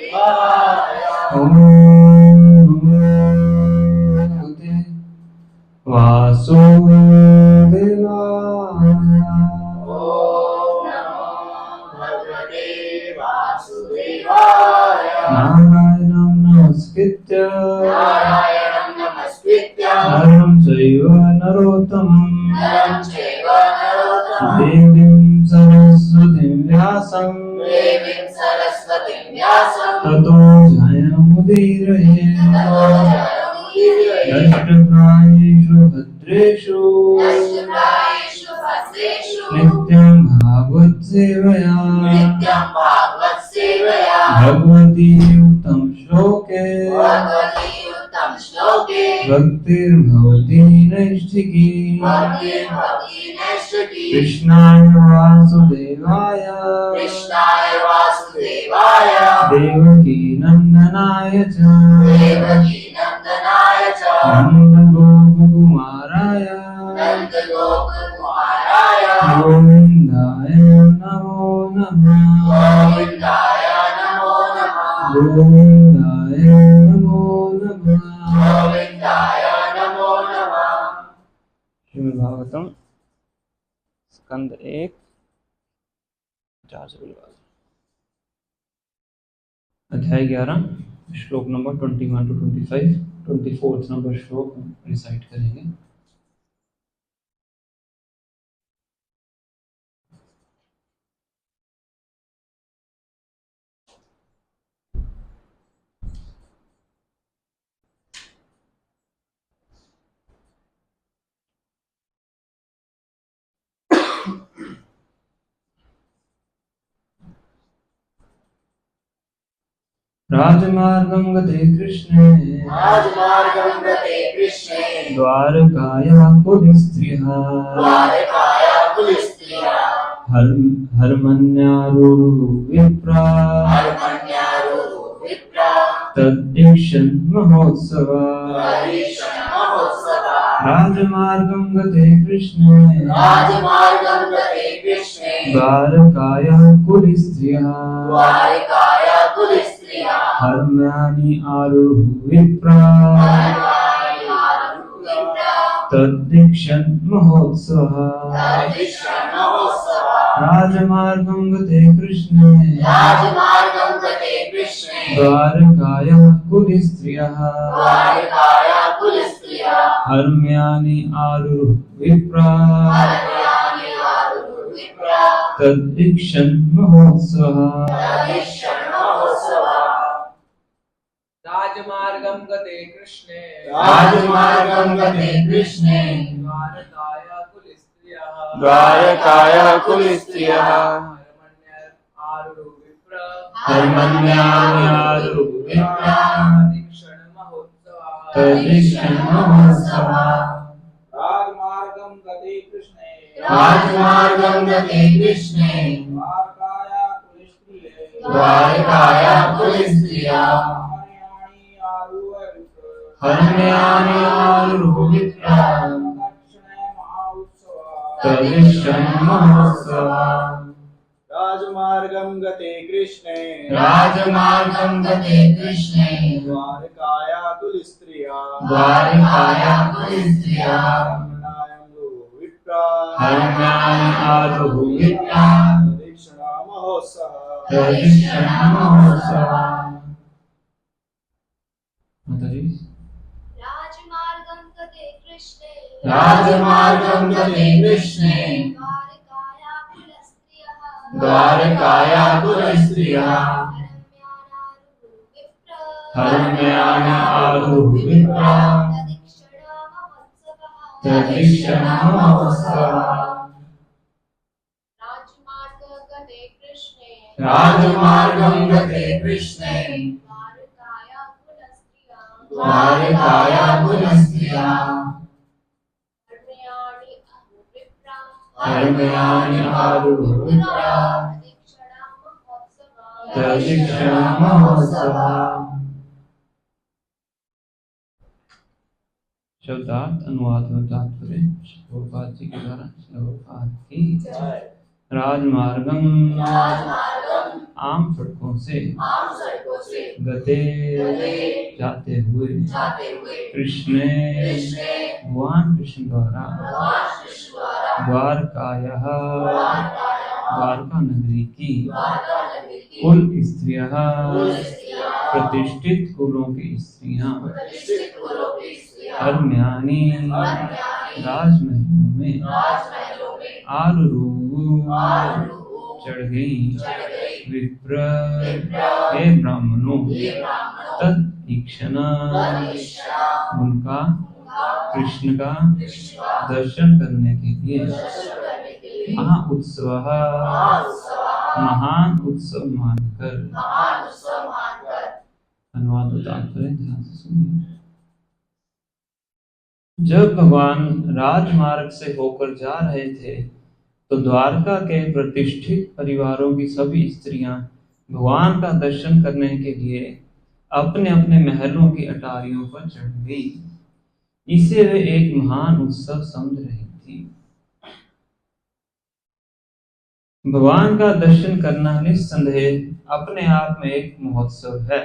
ओम भगवते वासुदेवाय। नारायणं नमस्कृत्य नरं चैव नरोत्तमं देवीं सरस्वतीं व्यासं ततो जयमुदीरये। नष्टप्रायेषु भद्रेषु नित्यं भागवत सेवया भगवती उत्तम श्लोके भक्तिर्भवती नैष्ठिकी। कृष्णाय वासुदेवाय देवकी नंदनाय च नन्दगोपकुमाराय गोविन्दाय नमो नमः। गोविन्दाय नमो नमः। श्रीमद् भागवतम स्कंद 1 अध्याय 11 श्लोक नंबर 21 to 25 24th नंबर श्लोक रिसाइट करेंगे। राजमार्गं गते कृष्णे द्वारकायां पुलिस्त्रियः हरमन्यारुरुः विप्रा तद्दीक्षन् महोत्सवः। राजमार्गं गते कृष्णे द्वारकायां कुलीस्त्रियः हर्म्यानि आरुरुः विप्रा तद्दीक्षन् महोत्सवः। राजमार्गं गते कृष्णे द्वारकायां कुलीस्त्रियः हर्म्यानि आरुरुः विप्रा तद्दीक्षन् महोत्सवः। राजमार्गं गते कृष्णे द्वारकाया कुलीस्त्रियः हर्मन्यानि आरुरुः विप्रा तद्दीक्षन् महोत्सवः। राजमार्गं गते कृष्णे द्वारकाया कुलीस्त्रियः हर्म्यानि आरुरुः विप्रा तद्दीक्षन् महोत्सवः। राजमार्गं गते कृष्णे द्वारकाया कुलीस्त्रियः हर्म्यानि आरुरुः विप्रा महोत्सवः। तद्दीक्षन् महोत्सवः। माताजी राजमार्गं गते कृष्णे द्वारकाया कुलीस्त्रियः हर्म्यानि आरुरुः विप्रा तद्दीक्षन् महोत्सवः। राजमार्गं गते कृष्णे द्वारकाया कुलीस्त्रियः हर्म्यानि आरुरुः विप्रा तद्दीक्षन् महोत्सवः। शब्दार्थ अनुवाद में तात्पर्य प्रभुपाद जी के द्वारा प्रभुपाद की राजमार्गम आम सड़कों से गते जाते हुए कृष्णे भगवान कृष्ण द्वारा द्वारकायाः द्वारका नगरी की कुल स्त्रियाः प्रतिष्ठित कुलों की स्त्रियां अर्म्यानि राजमहलों में आरूढ़ चढ़ गई। विप्र हे ब्राह्मणों तत्क्षण उनका कृष्ण का दर्शन करने के लिए महाउत्सव महान उत्सव मानकर अनुवाद और तात्पर्य ध्यान से सुनिए। जब भगवान राजमार्ग से होकर जा रहे थे तो द्वारका के प्रतिष्ठित परिवारों की सभी स्त्रियां भगवान का दर्शन करने के लिए अपने अपने महलों की अटारियों पर चढ़ गई। इसे वे एक महान उत्सव समझ रही थी। भगवान का दर्शन करना निस्संदेह अपने आप में एक महोत्सव है,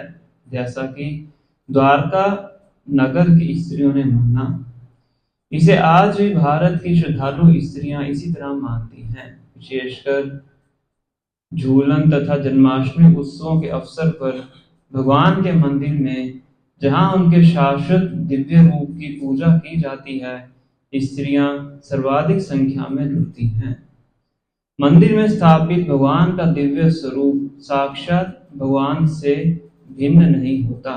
जैसा कि द्वारका नगर की स्त्रियों ने माना। इसे आज भी भारत की श्रद्धालु स्त्रियां इसी तरह मानती हैं। विशेषकर झूलन तथा जन्माष्टमी उत्सवों के अवसर पर भगवान के मंदिर में जहां उनके शाश्वत दिव्य रूप की पूजा की जाती है, स्त्रियां सर्वाधिक संख्या में जुड़ती हैं। मंदिर में स्थापित भगवान का दिव्य स्वरूप साक्षात भगवान से भिन्न नहीं होता।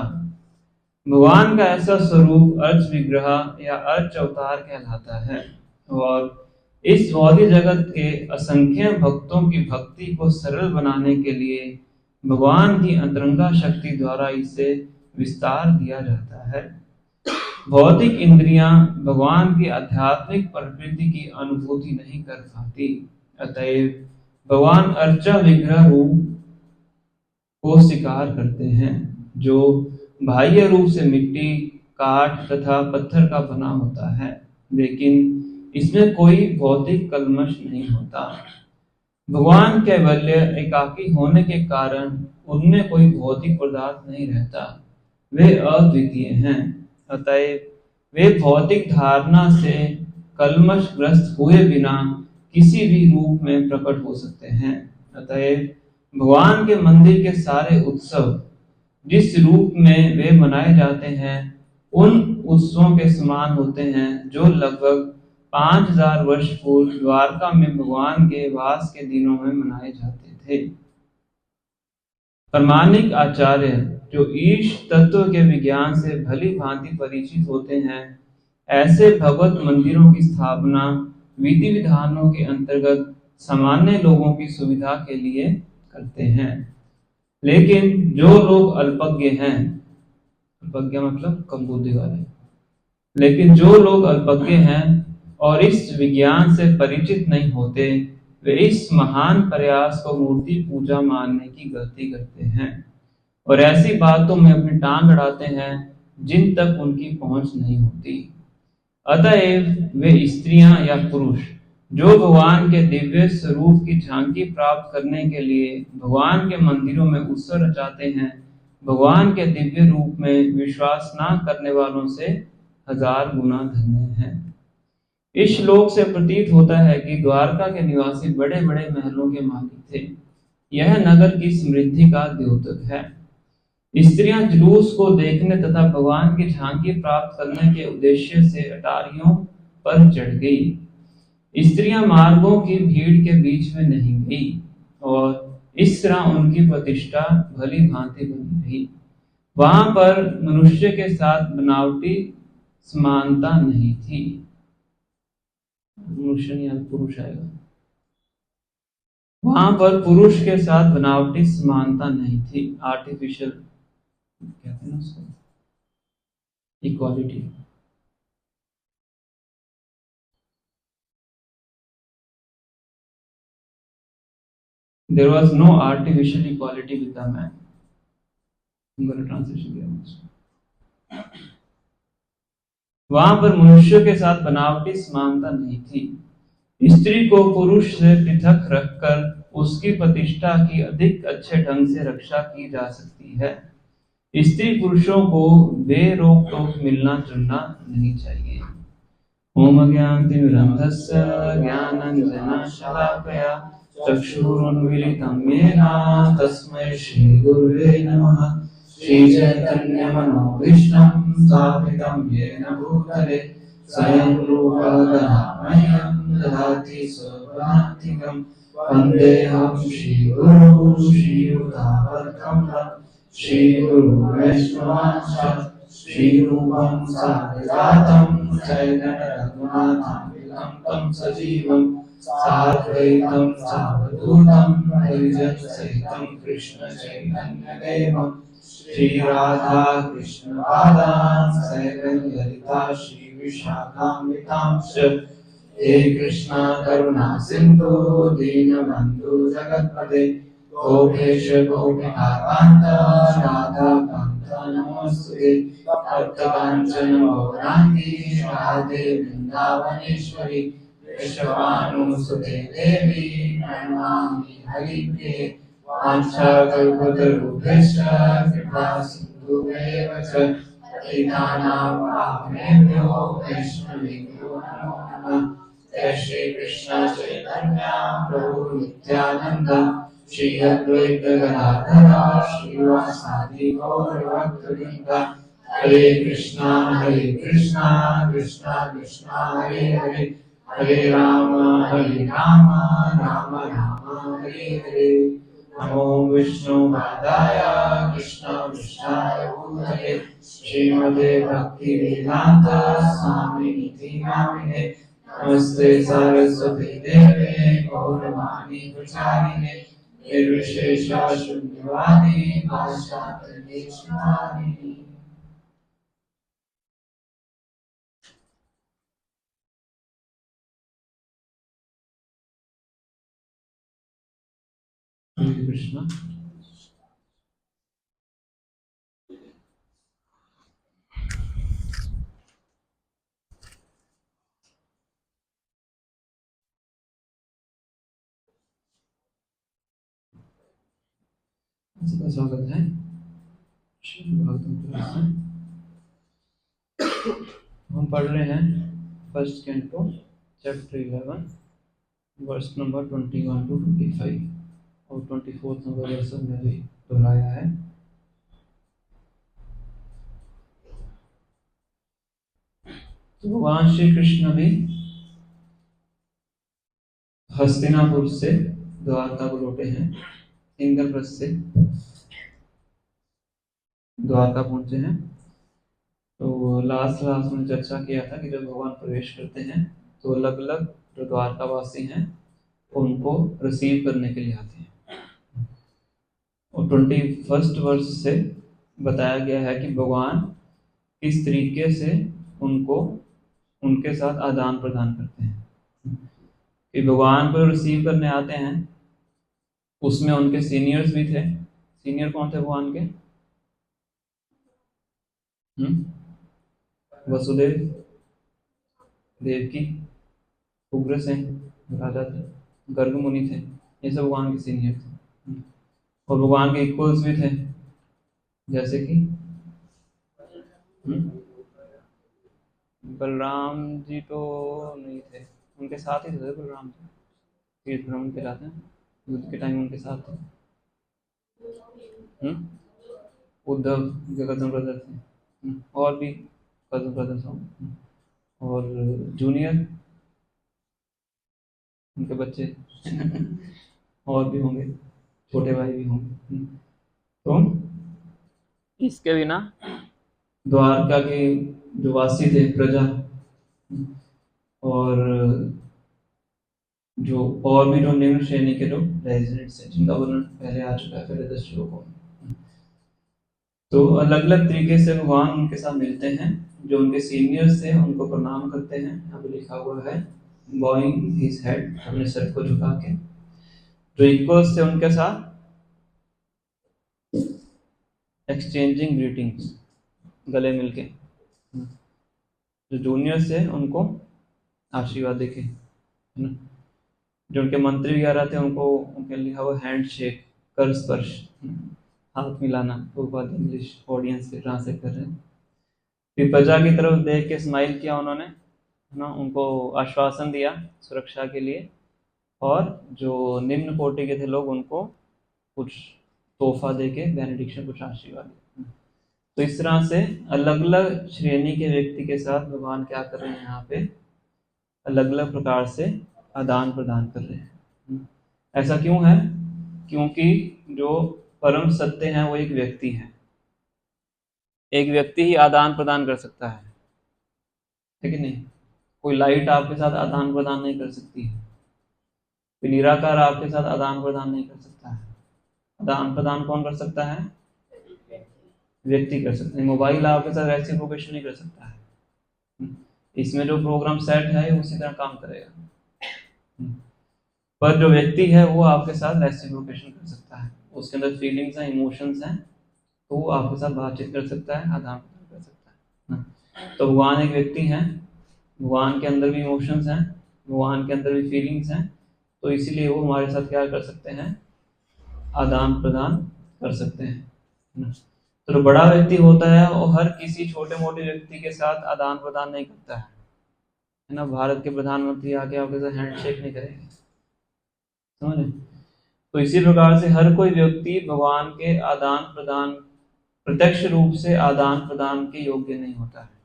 भगवान का ऐसा स्वरूप अर्च विग्रह या अर्च अवतार कहलाता है और इस भौतिक जगत के असंख्य भक्तों की भक्ति को सरल बनाने के लिए भगवान की अंतरंगा शक्ति द्वारा इसे विस्तार दिया जाता है। भौतिक इंद्रियां भगवान की आध्यात्मिक प्रकृति की अनुभूति नहीं कर पाती, अतएव भगवान अर्चा विग्रह रूप को स्वीकार करते हैं, जो बाह्य रूप से मिट्टी, काठ तथा पत्थर का बना होता है, लेकिन इसमें कोई भौतिक कल्मश नहीं होता। भगवान कैवल्य एकाकी होने के कारण उनमें कोई भौतिक पदार्थ नहीं रहता। वे अद्वितीय हैं, अतएव वे भौतिक धारणा से कल्मशग्रस्त हुए बिना किसी भी रूप में प्रकट हो सकते हैं। अतएव भगवान के मंदिर के सारे उत्सव जिस रूप में वे मनाए जाते हैं उन उत्सवों के समान होते हैं जो लगभग 5000 वर्ष पूर्व द्वारका में भगवान के वास के दिनों में मनाए जाते थे। प्रामाणिक आचार्य जो ईश तत्व के विज्ञान से भली भांति परिचित होते हैं, ऐसे भगवत मंदिरों की स्थापना विधि विधानों के अंतर्गत सामान्य लोगों की सुविधा के लिए करते हैं। लेकिन जो लोग अल्पज्ञ हैं, अल्पज्ञ मतलब कम बुद्धि वाले, लेकिन जो लोग अल्पज्ञ हैं और इस विज्ञान से परिचित नहीं होते, वे इस महान प्रयास को मूर्ति पूजा मानने की गलती करते हैं और ऐसी बातों में अपनी टांग अड़ाते हैं जिन तक उनकी पहुंच नहीं होती। अतएव वे स्त्रियां या पुरुष जो भगवान के दिव्य स्वरूप की झांकी प्राप्त करने के लिए भगवान के मंदिरों में उत्सव रचाते हैं, भगवान के दिव्य रूप में विश्वास न करने वालों से 1000 गुना धन्य हैं। इस श्लोक से प्रतीत होता है कि द्वारका के निवासी बड़े बड़े महलों के मालिक थे। यह नगर की समृद्धि का द्योतक है। स्त्रियां जुलूस को देखने तथा भगवान की झांकी प्राप्त करने के उद्देश्य से अटारियों पर चढ़ गई। स्त्रियां मार्गों की भीड़ के बीच में नहीं गई और इस तरह उनकी प्रतिष्ठा भली भांति बनी रही। वहां पर मनुष्य के साथ बनावटी समानता नहीं थी। मनुष्य या पुरुष आएगा। वहां पर पुरुष के साथ बनावटी समानता नहीं थी। आर्टिफिशियल कहते हैं ना उसको, equality. There was no artificial equality with the man. Translation दिया। वहां पर मनुष्य के साथ बनावटी समानता नहीं थी। स्त्री को पुरुष से पृथक रखकर उसकी प्रतिष्ठा की अधिक अच्छे ढंग से रक्षा की जा सकती है। स्त्री पुरुषों को बेरोक टोक मिलना जुलना नहीं चाहिए। ओम ज्ञानतिमिरन्धस्य ज्ञानाञ्जनशलाकया चक्षुरुन्मीलितं येन तस्मै श्रीगुरुवे नमः। श्रीचैतन्यमनोभीष्टं स्थापितं येन भूतले स्वयं रूपा करुणामयं ददाति स्वपदान्तिकं। वन्देऽहं श्रीगुरुं श्रीयुतापत्कमलं श्रीगुरुवैष्णवांश्च श्रीरूपं साग्रजातं चैतन्यरघुनाथान्वितं तं सजीवं साद्वैतं सावधूतं परिजनसहितं कृष्णचैतन्यदेवं श्रीराधा कृष्णपादान् सैकं ललिता श्रीविशाखान्वितांश्च। हे कृष्णा करुणा सिन्धु दीनबन्धु जगत्पते गोपेश गोपिकान्त राधाकान्त नमोऽस्तुते। तप्तकाञ्चन गौराङ्गी राधे वृन्दावनेश्वरी वृषभानुसुते देवी प्रणमामि हरिप्रिये। वाञ्छाकल्पतरुभ्यश्च कृपा सिन्धुभ्येव च पतितानां पावनेभ्यो वैष्णवेभ्यो नमो नमः। जय श्री कृष्ण चैतन्य प्रभु नित्यानंद श्री अद्वैत गदाधर श्रीवासादि गौर भक्तवृंद। हरे कृष्णा कृष्णा कृष्णा हरे हरे हरे राम राम राम हरे हरे। नमो विष्णुपादाय कृष्ण कृष्णाय भूतले श्रीमते भक्ति वेदांत स्वामी निधि नामिने नमस्ते सरस्वती देवे गौरवाणी प्रचारिणे निर्विशेष शून्यवादी भाषाप्रदेशनारिणी। हरे कृष्णा। सबका स्वागत है श्रीमद् भागवतम क्लास में। हम पढ़ रहे हैं first canto chapter 11 verse number 21 to 25 और 24 नंबर वर्स में भी दोहराया है। तो भगवान श्री कृष्ण भी हस्तिनापुर से द्वारका को लौटे हैं। इंद्रप्रस्थ से द्वारका पहुंचे हैं। तो लास्ट में चर्चा किया था कि जब भगवान प्रवेश करते हैं तो अलग अलग जो द्वारकावासी हैं उनको रिसीव करने के लिए आते हैं। और 21 वर्ष से बताया गया है कि भगवान किस तरीके से उनको उनके साथ आदान प्रदान करते हैं। कि भगवान को रिसीव करने आते हैं उसमें उनके सीनियर्स भी थे। सीनियर कौन थे भगवान के? वसुदेव, देवकी, उग्रसेन राजा थे, गर्ग मुनि थे। ये सब भगवान के सीनियर थे। और भगवान के इक्वल्स भी थे, जैसे कि बलराम जी तो नहीं थे, उनके साथ ही थे बलराम जी। तीर्थ भ्रमण के जाते हैं, युद्ध के टाइम उनके साथ थे। उद्धव के कजन ब्रदर थे। और भी कजन ब्रदर्स होंगे और जूनियर उनके बच्चे और भी होंगे, छोटे भाई भी होंगे। तो इसके बिना द्वारका के जो वासी थे प्रजा और जो और भी जो निम्न श्रेणी के जो रेजिडेंट्स हैं जिनका वर्णन पहले आ चुका है पहले 10 श्लोकों में। तो अलग अलग तरीके से भगवान उनके साथ मिलते हैं। जो उनके सीनियर्स थे उनको प्रणाम करते हैं। यहाँ पे लिखा हुआ है बॉइंग हिज हेड, अपने सर को झुका के। जो इक्वल्स थे उनके साथ एक्सचेंजिंग ग्रीटिंग्स, गले मिलके। जो जूनियर्स थे उनको आशीर्वाद देके, है ना। जो उनके मंत्री वगैरह थे उनको उनके लिखा हुआ हैंड शेक, कर स्पर्श, हाथ मिलाना, प्रभुपाद इंग्लिश ऑडियंस से ट्रांसलेट कर रहे हैं। फिर प्रजा की तरफ देख के स्माइल किया उन्होंने, है ना, उनको आश्वासन दिया सुरक्षा के लिए, और जो निम्न कोटि के थे लोग उनको कुछ तोहफा दे के बेनेडिक्शन, कुछ आशीर्वाद दिया। तो इस तरह से अलग अलग श्रेणी के व्यक्ति के साथ भगवान क्या कर रहे हैं, यहाँ पे अलग अलग प्रकार से आदान प्रदान कर रहे हैं। ऐसा क्यों है? क्योंकि जो परम सत्य है वो एक व्यक्ति है, एक व्यक्ति ही आदान प्रदान कर सकता है, ठीक है नहीं? कोई लाइट आपके साथ आदान प्रदान नहीं कर सकती है, कोई निराकार आपके साथ आदान प्रदान नहीं कर सकता है। आदान प्रदान कौन कर सकता है? व्यक्ति कर सकते हैं। मोबाइल आपके साथ रेसिप्रोकेशन नहीं कर सकता है, इसमें जो प्रोग्राम सेट है उसी तरह काम करेगा। पर जो व्यक्ति है वो आपके साथ रेसिप्रोकेशन कर सकता है, उसके अंदर फीलिंग्स हैं, इमोशंस हैं, तो वो आपके साथ बातचीत कर सकता है, आदान प्रदान कर सकता है। तो भगवान एक व्यक्ति हैं, भगवान के अंदर भी इमोशंस हैं, भगवान के अंदर भी फीलिंग्स हैं, तो इसीलिए वो हमारे साथ क्या कर सकते हैं? आदान प्रदान कर सकते हैं। तो जो बड़ा व्यक्ति होता है वो हर किसी छोटे मोटे व्यक्ति के साथ आदान प्रदान नहीं करता है ना। भारत के प्रधानमंत्री आके आपके साथ हैंडशेक नहीं करेंगे, समझे? तो इसी प्रकार से हर कोई व्यक्ति भगवान के आदान प्रदान, प्रत्यक्ष रूप से आदान प्रदान के योग्य नहीं होता है।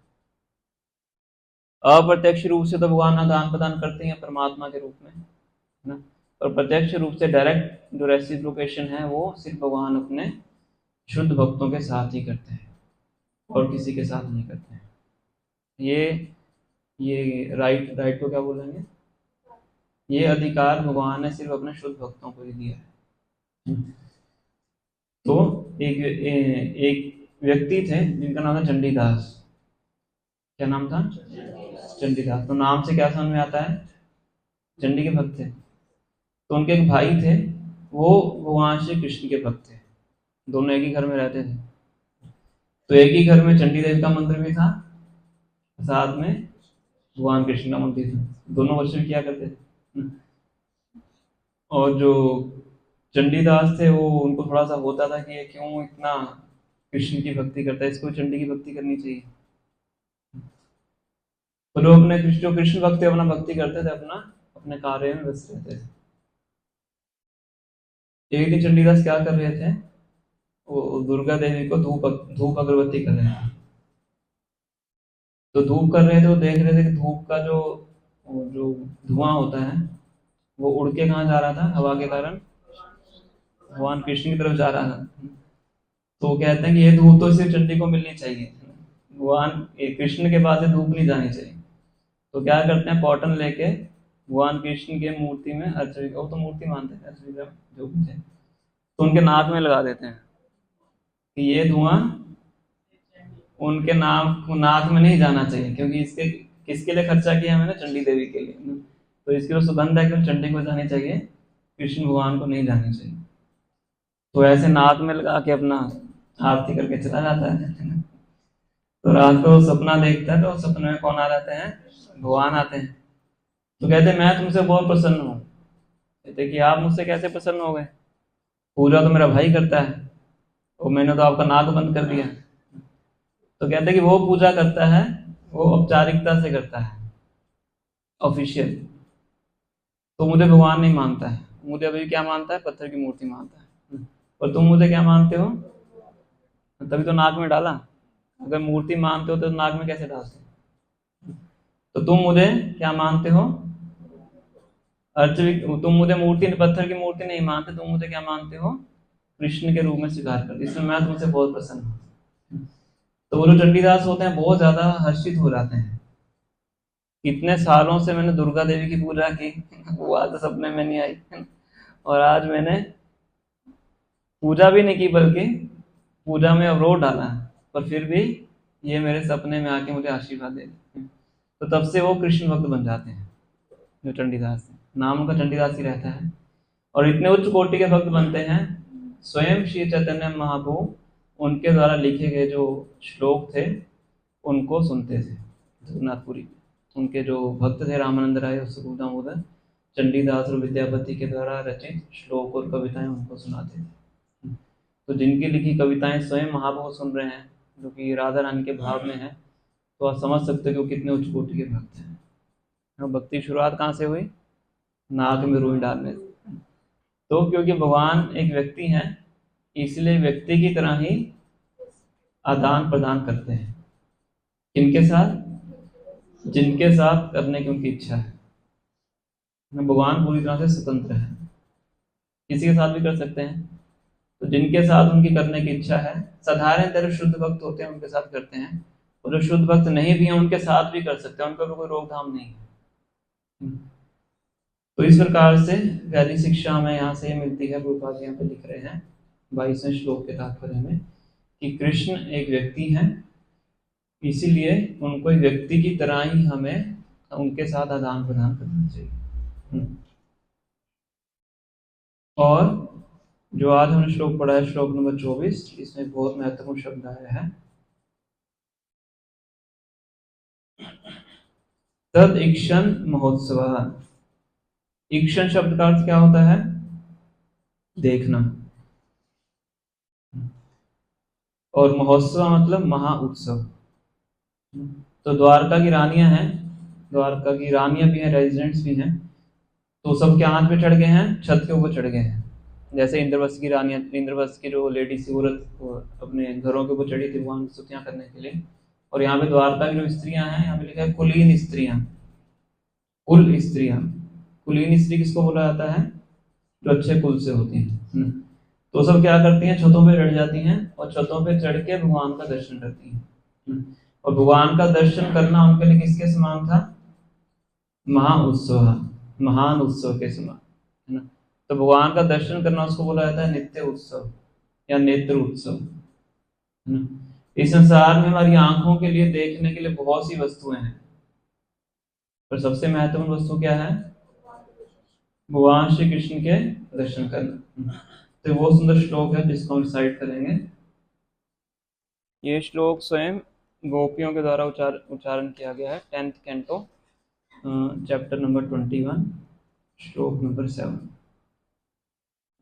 अप्रत्यक्ष रूप से तो भगवान आदान प्रदान करते हैं परमात्मा के रूप में, है ना। और प्रत्यक्ष रूप से डायरेक्ट जो रेसिप्रोकेशन है वो सिर्फ भगवान अपने शुद्ध भक्तों के साथ ही करते हैं, और किसी के साथ नहीं करते हैं। ये राइट को क्या बोलेंगे? ये अधिकार भगवान ने सिर्फ अपने शुद्ध भक्तों को ही दिया है। तो एक व्यक्ति थे जिनका नाम था चंडीदास। क्या नाम था? चंडीदास। तो नाम से क्या समझ में आता है? चंडी के भक्त थे। तो उनके एक भाई थे, वो भगवान श्री कृष्ण के भक्त थे, दोनों एक ही घर में रहते थे। तो एक ही घर में चंडी देवी का मंदिर भी था, साथ में भगवान कृष्ण का मंदिर था, दोनों वर्षिप किया करते थे। और जो चंडीदास थे वो, उनको थोड़ा सा होता था कि ये क्यों इतना कृष्ण की भक्ति करता है, इसको चंडी की भक्ति करनी चाहिए। तो लोग अपने जो कृष्ण भक्त अपना भक्ति करते थे, अपने कार्य में व्यस्त रहते थे। एक दिन चंडीदास क्या कर रहे थे, वो दुर्गा देवी को धूप अगरबत्ती कर रहे थे। तो धूप कर रहे थे, तो देख रहे थे कि धूप का जो धुआं होता है वो उड़ के कहाँ जा रहा था? हवा के कारण भगवान कृष्ण की तरफ जा रहा था। तो कहते हैं कि ये धूप तो सिर्फ चंडी को मिलनी चाहिए, भगवान कृष्ण के पास धूप नहीं जानी चाहिए। तो क्या करते हैं, कॉटन लेके भगवान कृष्ण के मूर्ति में, वो तो मूर्ति मानते थे जो भी थे, तो उनके नाक में लगा देते हैं कि ये धुआं उनके नाक में नहीं जाना चाहिए, क्योंकि इसके किसके लिए खर्चा किया मैंने? चंडी देवी के लिए। तो इसकी जो सुगंध है केवल चंडी को जानी चाहिए, कृष्ण भगवान को नहीं जानी चाहिए। तो ऐसे नाक में लगा के अपना आरती करके चला जाता है। तो रात को सपना देखता है, तो सपने में कौन आ जाते हैं? भगवान आते हैं। तो कहते मैं तुमसे बहुत प्रसन्न हूँ। कहते कि आप मुझसे कैसे प्रसन्न हो गए? पूजा तो मेरा भाई करता है और मैंने तो आपका नाक बंद कर दिया। तो कहते कि वो पूजा करता है, वो औपचारिकता से करता है, ऑफिशियल। तो मुझे भगवान नहीं मानता है, मुझे अभी क्या मानता है? पत्थर की मूर्ति मानता है। और तुम मुझे क्या मानते हो? तभी तो नाक में डाला। अगर मूर्ति मानते हो तो नाक में कैसे डालते? तो तुम मुझे क्या मानते हो? तुम मुझे मूर्ति, पत्थर की मूर्ति नहीं मानते, तुम मुझे क्या मानते हो? कृष्ण के रूप में स्वीकार करते, इसमें मैं तुमसे बहुत प्रसन्न हूँ। तो वो जो चंडीदास होते हैं बहुत ज्यादा हर्षित हो जाते हैं। इतने सालों से मैंने दुर्गा देवी की पूजा की, वो आज सपने में नहीं आई, और आज मैंने पूजा भी नहीं की बल्कि पूजा में अवरोध डाला, पर फिर भी ये मेरे सपने में आके मुझे आशीर्वाद दे। तो तब से वो कृष्ण भक्त बन जाते हैं, जो चंडीदास है, नाम उनका चंडीदास ही रहता है। और इतने उच्च कोटि के भक्त बनते हैं, स्वयं श्री चैतन्य महाप्रभु उनके द्वारा लिखे गए जो श्लोक थे उनको सुनते थे जगन्नाथपुरी। उनके जो भक्त थे रामानंद राय और स्वरूप दामोदर, चंडीदास और विद्यापति के द्वारा रचित श्लोक और कविताएं उनको सुनाते थे। तो जिनकी लिखी कविताएं स्वयं महाप्रभु सुन रहे हैं, जो कि राधा रानी के भाव में है, तो आप समझ सकते हो कि वो कितने उच्च कोटि के भक्त हैं। और भक्ति शुरुआत कहाँ से हुई? नाक में रुई डालने से। तो क्योंकि भगवान एक व्यक्ति हैं, इसलिए व्यक्ति की तरह ही आदान प्रदान करते हैं। किनके साथ? जिनके साथ करने की उनकी इच्छा है। भगवान पूरी तरह से स्वतंत्र है, किसी के साथ भी कर सकते हैं। तो जिनके साथ उनकी करने की इच्छा है, साधारणतः शुद्ध भक्त होते हैं उनके साथ करते हैं, और जो शुद्ध भक्त नहीं भी हैं उनके साथ भी कर सकते हैं, उनका भी कोई रोकथाम नहीं है। तो इस प्रकार से वैदिक शिक्षा हमें यहाँ से मिलती है। प्रभुपाद यहाँ पे लिख रहे हैं 22वें श्लोक के तात्पर्य में कि कृष्ण एक व्यक्ति हैं, इसीलिए उनको एक व्यक्ति की तरह ही हमें उनके साथ आदान प्रदान करना चाहिए। और जो आज हमने श्लोक पढ़ा है, श्लोक नंबर 24, इसमें बहुत महत्वपूर्ण शब्द आया है, तद इक्षण महोत्सव। इक्षण शब्द का अर्थ क्या होता है? देखना। और महोत्सव मतलब महा उत्सव। तो द्वारका की रानियां हैं, द्वारका की रानियां भी हैं, रेजिडेंट्स भी हैं, तो सबके हाथ पे चढ़ गए हैं, छत के ऊपर चढ़ गए हैं। जैसे इंद्रवत्स की रानियां, इंद्रवत्स की जो लेडीज थी, औरत अपने घरों के ऊपर चढ़ी थी भगवान की स्तुतियां करने के लिए। और यहाँ पे द्वारका की जो स्त्रियां हैं, यहाँ पे लिखा है कुलीन स्त्रियां। कुल स्त्रियां, कुलीन स्त्री किसको बोला जाता है? जो अच्छे कुल से होती हैं। तो सब क्या करती हैं? छतों पे चढ़ जाती हैं और छतों पे चढ़ के भगवान का दर्शन करती हैं। और भगवान का दर्शन करना उनके लिए किसके समान था? महा उत्सव, महान उत्सव के समान, है ना। तो भगवान का दर्शन करना उसको बोला जाता है नित्य उत्सव या नेत्र उत्सव, है ना। इस संसार में हमारी आंखों के लिए देखने के लिए बहुत सी वस्तुएं हैं, पर सबसे महत्वपूर्ण वस्तु क्या है? भगवान श्री कृष्ण के दर्शन करना। तो वो सुंदर श्लोक है जिसको हम रिसाइट करेंगे। ये श्लोक स्वयं गोपियों के द्वारा उच्चारण किया गया है। 10th कैंटो, चैप्टर नंबर 21, श्लोक नंबर 7।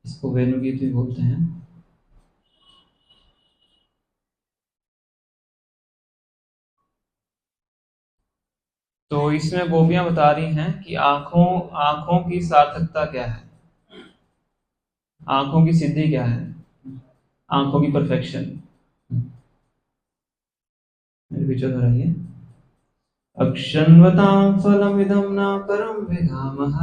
इसको वेणुगीत भी बोलते हैं। तो इसमें गोपियां बता रही हैं कि आंखों की सार्थकता क्या है, आंखों की सिद्धि क्या है, आंखों की परफेक्शन। मेरे पीछे दोहराइए। अक्षन्वतां फलमिदं न परं विधामः,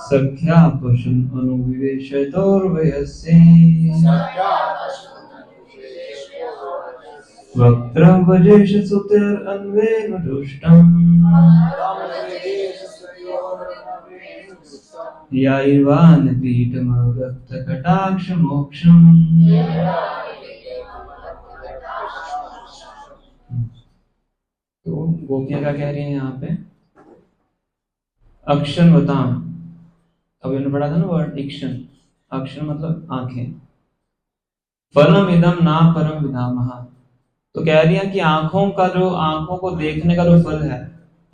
सख्या पशुन् अनुविवेशतोर्वयस्य, वक्त्रं वजेश सुतिरन्वेनुजुष्टम्, यायर्वाणपीठमव्यक्तकटाक्षमोक्षम्। तो गोपियां क्या कह रही हैं यहाँ पे? अक्षन्वतां, अब मैंने पढ़ा था ना वर्ड इक्षण। अक्षण मतलब आंखें। फलम इदम ना परम विधामः, तो कह रही है कि आंखों को देखने का जो फल है,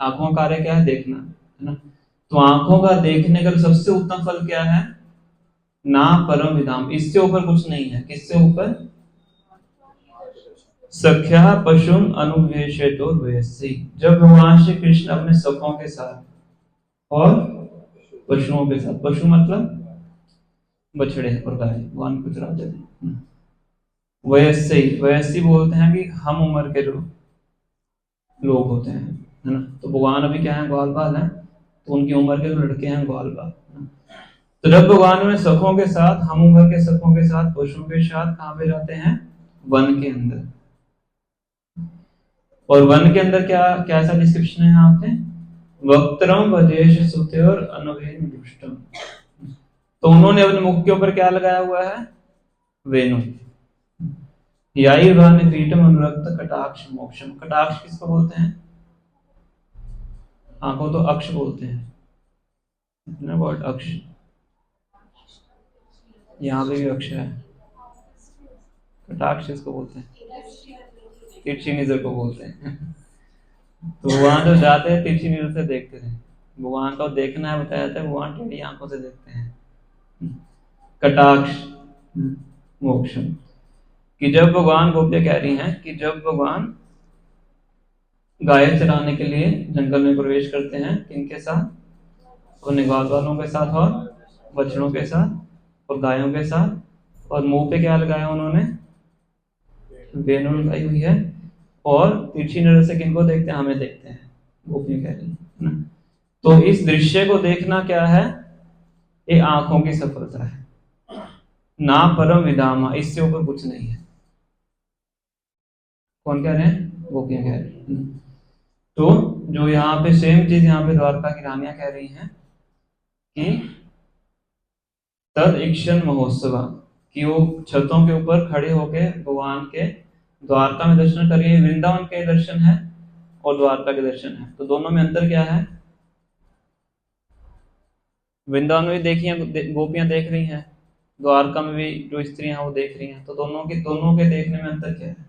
आंखों का कार्य क्या है? देखना, है ना। तो आंखों का देखने का सबसे उत्तम फल क्या है? ना परम विधाम, इससे ऊपर कुछ नहीं है। किससे ऊपर? सख्या पशुन अनुवेशेतो वयस्सी, जब भगवान श्री कृष्ण अपने सखों के साथ और पशुओं के साथ, पशु मतलब बछड़े और गाय, भगवान को चराते थे। वयस्सी बोलते हैं कि हम उम्र के जो लोग होते हैं, है ना। तो भगवान अभी क्या है? ग्वाल बाल है, तो उनकी उम्र के जो लड़के हैं ग्वाल बाल। तो जब भगवान में सखों के साथ, हम उम्र के सखों के साथ, पशुओं के साथ कहाँ पे जाते हैं? वन के अंदर। और वन के अंदर क्या कैसा डिस्क्रिप्शन है यहाँ पे? वक्त्रम वजेश सुत्योर अनुवेन दुष्टम। तो उन्होंने अपने मुख के ऊपर क्या लगाया हुआ है? वेणु। यायर्वाण पीठम अनुरक्त कटाक्ष मोक्षम। कटाक्ष किसको बोलते हैं? आंखों तो अक्ष बोलते हैं ना, वर्ड अक्ष। यहाँ पे भी अक्ष है। कटाक्ष इसको बोलते हैं, तिरछी नजर को बोलते हैं। तो भगवान जो जाते हैं तिरछी नजर से देखते रहे। भगवान को देखना है बताया जाता है, भगवान टेढ़ी आंखों से देखते हैं। कटाक्ष मोक्ष, कि जब भगवान, गोपियां कह रही हैं कि जब भगवान गाय चराने के लिए जंगल में प्रवेश करते हैं, किनके साथ? अपने ग्वाल वालों के साथ और बछड़ों के साथ और गायों के साथ, और मुंह पे क्या लगाया उन्होंने? वेणु लगाई हुई है। और तिरछी नजर से किनको देखते हैं? हमें देखते हैं, गोपियां कह रही है ना। तो इस दृश्य को देखना क्या है? ये आंखों की सफलता है, ना परम विदामा, इससे ऊपर कुछ नहीं है। कौन कह रहे हैं? गोपियां कह रही हैं। तो जो यहाँ पे सेम चीज यहाँ पे द्वारका की रानियां कह रही हैं कि तद इक्षण महोत्सव, कि वो छतों के ऊपर खड़े होके भगवान के द्वारका में दर्शन करिए। वृंदावन के दर्शन है और द्वारका के दर्शन है, तो दोनों में अंतर क्या है? वृंदावन में भी देखिए गोपियां देख रही हैं, द्वारका में भी जो स्त्रियां हैं वो देख रही हैं, तो दोनों के देखने में अंतर क्या है?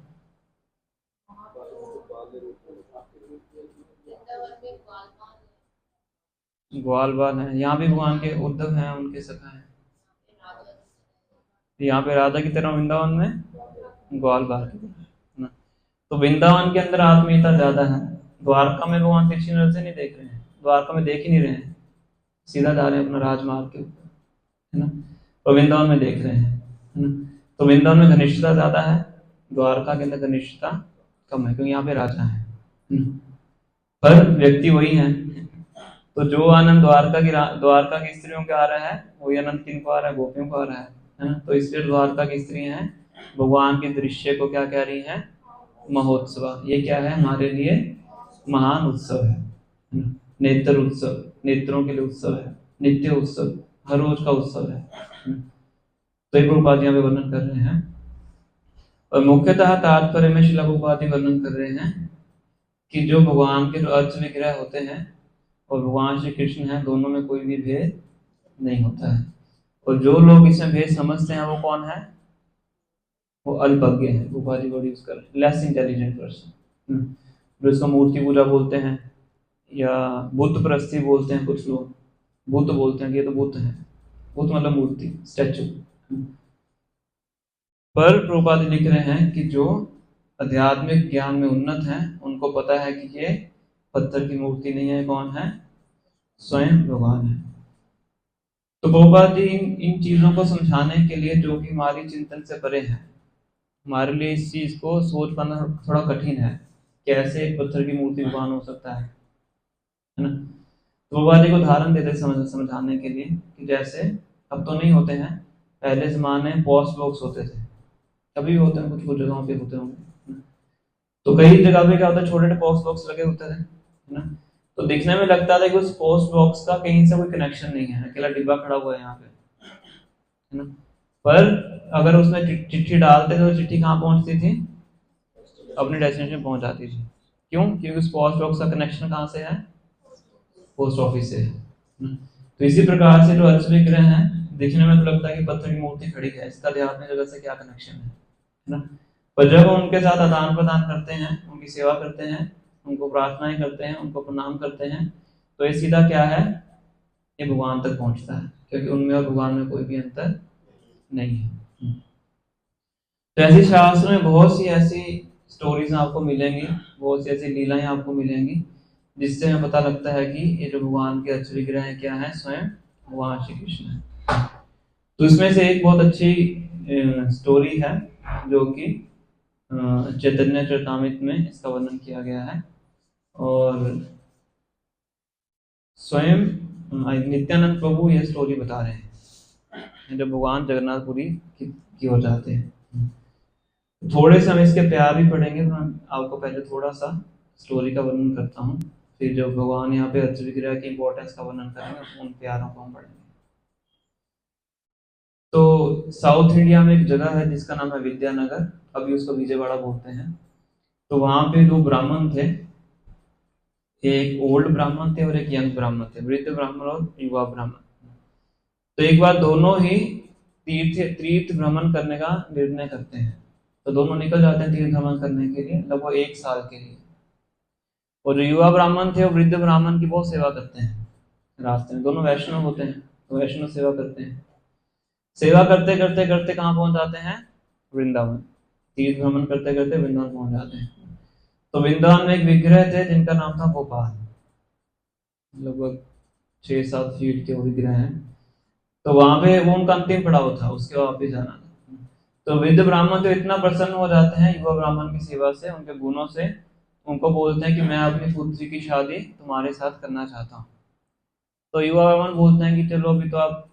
ग्वाल बाल है, यहाँ भी भगवान के उद्धव हैं, उनके सखा हैं। यहाँ पे राधा की तरह, वृंदावन में ग्वाल बाल की तरह ना। तो वृंदावन के अंदर आत्मीयता ज्यादा है। द्वारका में भगवान तिरछी नजर से नहीं देख रहे हैं, द्वारका में देख ही नहीं रहे हैं, सीधा जा रहे हैं अपना राजमार्ग के ऊपर, है ना। तो वृंदावन में देख रहे हैं, है ना। तो वृंदावन में घनिष्ठता ज्यादा है, द्वारका के अंदर घनिष्ठता कम है, क्योंकि यहाँ पे राजा है ना। पर व्यक्ति वही है। तो जो आनंद द्वारका की स्त्रियों के आ रहा है, वही आनंद किनको आ रहा है? गोपियों को आ रहा है ना। तो इसलिए द्वारका की स्त्रियां हैं, भगवान के दृश्य को क्या कह रही हैं? महोत्सव। ये क्या है? हमारे लिए महान उत्सव है ना? नेत्र उत्सव, नेत्रों के लिए उत्सव है, नित्य उत्सव, हर रोज का उत्सव है। तो ये प्रभुपाद यहाँ पे वर्णन कर रहे हैं, और मुख्यतः तात्पर्य में श्रील प्रभुपाद वर्णन कर रहे हैं कि जो भगवान के जो अर्च विग्रह होते हैं और भगवान श्री कृष्ण है, दोनों में कोई भी भेद नहीं होता है। और जो लोग इसमें भेद समझते हैं वो कौन है? वो अल्पज्ञ है, उपाधि वर्ड यूज कर रहे हैं, लेस इंटेलिजेंट पर्सन, जो इसको मूर्ति पूजा बोलते हैं या बुद्ध प्रस्ती बोलते हैं। कुछ लोग बुद्ध बोलते हैं कि ये तो बुद्ध है, बुद्ध मतलब मूर्ति, स्टैचू। पर प्रभुपाद लिख रहे हैं कि जो आध्यात्मिक ज्ञान में उन्नत हैं, उनको पता है कि ये पत्थर की मूर्ति नहीं है, कौन है? स्वयं भगवान है। तो प्रभुपाद जी इन चीजों को समझाने के लिए, जो कि हमारी चिंतन से परे है, हमारे लिए इस चीज को सोच पाना थोड़ा कठिन है, कैसे एक पत्थर की मूर्ति भगवान हो सकता है ना। तो प्रभुपाद जी को उदाहरण देते समझाने के लिए कि जैसे अब तो नहीं होते हैं, पहले जमाने में पोस्ट बॉक्स होते थे, कभी भी होते हैं, कुछ कुछ जगहों पे होते होंगे। तो कई जगह पे क्या होता है, छोटे छोटे पोस्ट बॉक्स लगे होते थे, है ना। तो दिखने में लगता था कि उस पोस्ट बॉक्स का कहीं से कोई कनेक्शन नहीं है, अकेला डिब्बा खड़ा हुआ है यहाँ पे, है ना। पर अगर उसमें चिट्ठी डालते थे तो चिट्ठी कहाँ पहुंचती थी? अपने डेस्टिनेशन पहुंच जाती थी। क्यों? क्योंकि उस पोस्ट बॉक्स का कनेक्शन कहाँ से है? पोस्ट ऑफिस से है। तो इसी प्रकार से जो अर्च विग्रह है, दिखने में तो लगता है कि पत्थर की मूर्ति खड़ी है, इसका आध्यात्मिक जगत से क्या कनेक्शन है ना। पर जब हम उनके साथ आदान प्रदान करते हैं, उनकी सेवा करते हैं, उनको प्रार्थनाएं करते हैं, उनको प्रणाम करते हैं, तो ये सीधा क्या है? ये भगवान तक पहुंचता है, क्योंकि उनमें और भगवान में कोई भी अंतर नहीं है। तो ऐसी शास्त्र में बहुत सी ऐसी स्टोरीज आपको मिलेंगी, बहुत सी ऐसी लीलाएं आपको मिलेंगी, जिससे हमें पता लगता है कि ये जो भगवान के अर्च विग्रह क्या है, स्वयं भगवान श्री कृष्ण है। तो इसमें से एक बहुत अच्छी स्टोरी है, जो कि चैतन्य चरितामृत में इसका वर्णन किया गया है, और स्वयं नित्यानंद प्रभु यह स्टोरी बता रहे हैं, जब भगवान जगन्नाथपुरी की ओर जाते हैं। थोड़े से हम इसके प्यार भी पढ़ेंगे, मैं आपको पहले थोड़ा सा स्टोरी का वर्णन करता हूँ, फिर जब भगवान यहाँ पे अर्च विग्रह की इंपॉर्टेंस का वर्णन करेंगे, उन प्यारों को हम पढ़ेंगे। तो साउथ इंडिया में एक जगह है जिसका नाम है विद्यानगर, अभी उसको विजयवाड़ा बोलते हैं। तो वहां पे दो ब्राह्मण थे, एक ओल्ड ब्राह्मण थे और एक यंग ब्राह्मण थे, वृद्ध ब्राह्मण और युवा ब्राह्मण। तो एक बार दोनों ही तीर्थ भ्रमण करने का निर्णय करते हैं। तो दोनों निकल जाते हैं तीर्थ भ्रमण करने के लिए, लगभग एक साल के लिए। और जो युवा ब्राह्मण थे वो वृद्ध ब्राह्मण की बहुत सेवा करते हैं रास्ते में। दोनों वैष्णव होते हैं, तो वैष्णव सेवा करते हैं। सेवा करते करते करते कहाँ पहुंच जाते हैं? वृंदावन। तीर्थ भ्रमण करते करते वृंदावन पहुंच जाते हैं। तो वृंदावन में एक विग्रह थे जिनका नाम था गोपाल, लगभग 6-7 फीट के वो विग्रह हैं। तो वहां पे वो उनका अंतिम पड़ाव था, उसके बाद वापिस जाना था। तो वृद्ध ब्राह्मण तो इतना प्रसन्न हो जाते हैं युवा ब्राह्मण की सेवा से, उनके गुणों से, उनको बोलते हैं कि मैं अपनी पुत्री की शादी तुम्हारे साथ करना चाहता हूँ। तो युवा ब्राह्मण बोलते हैं कि चलो अभी तो आप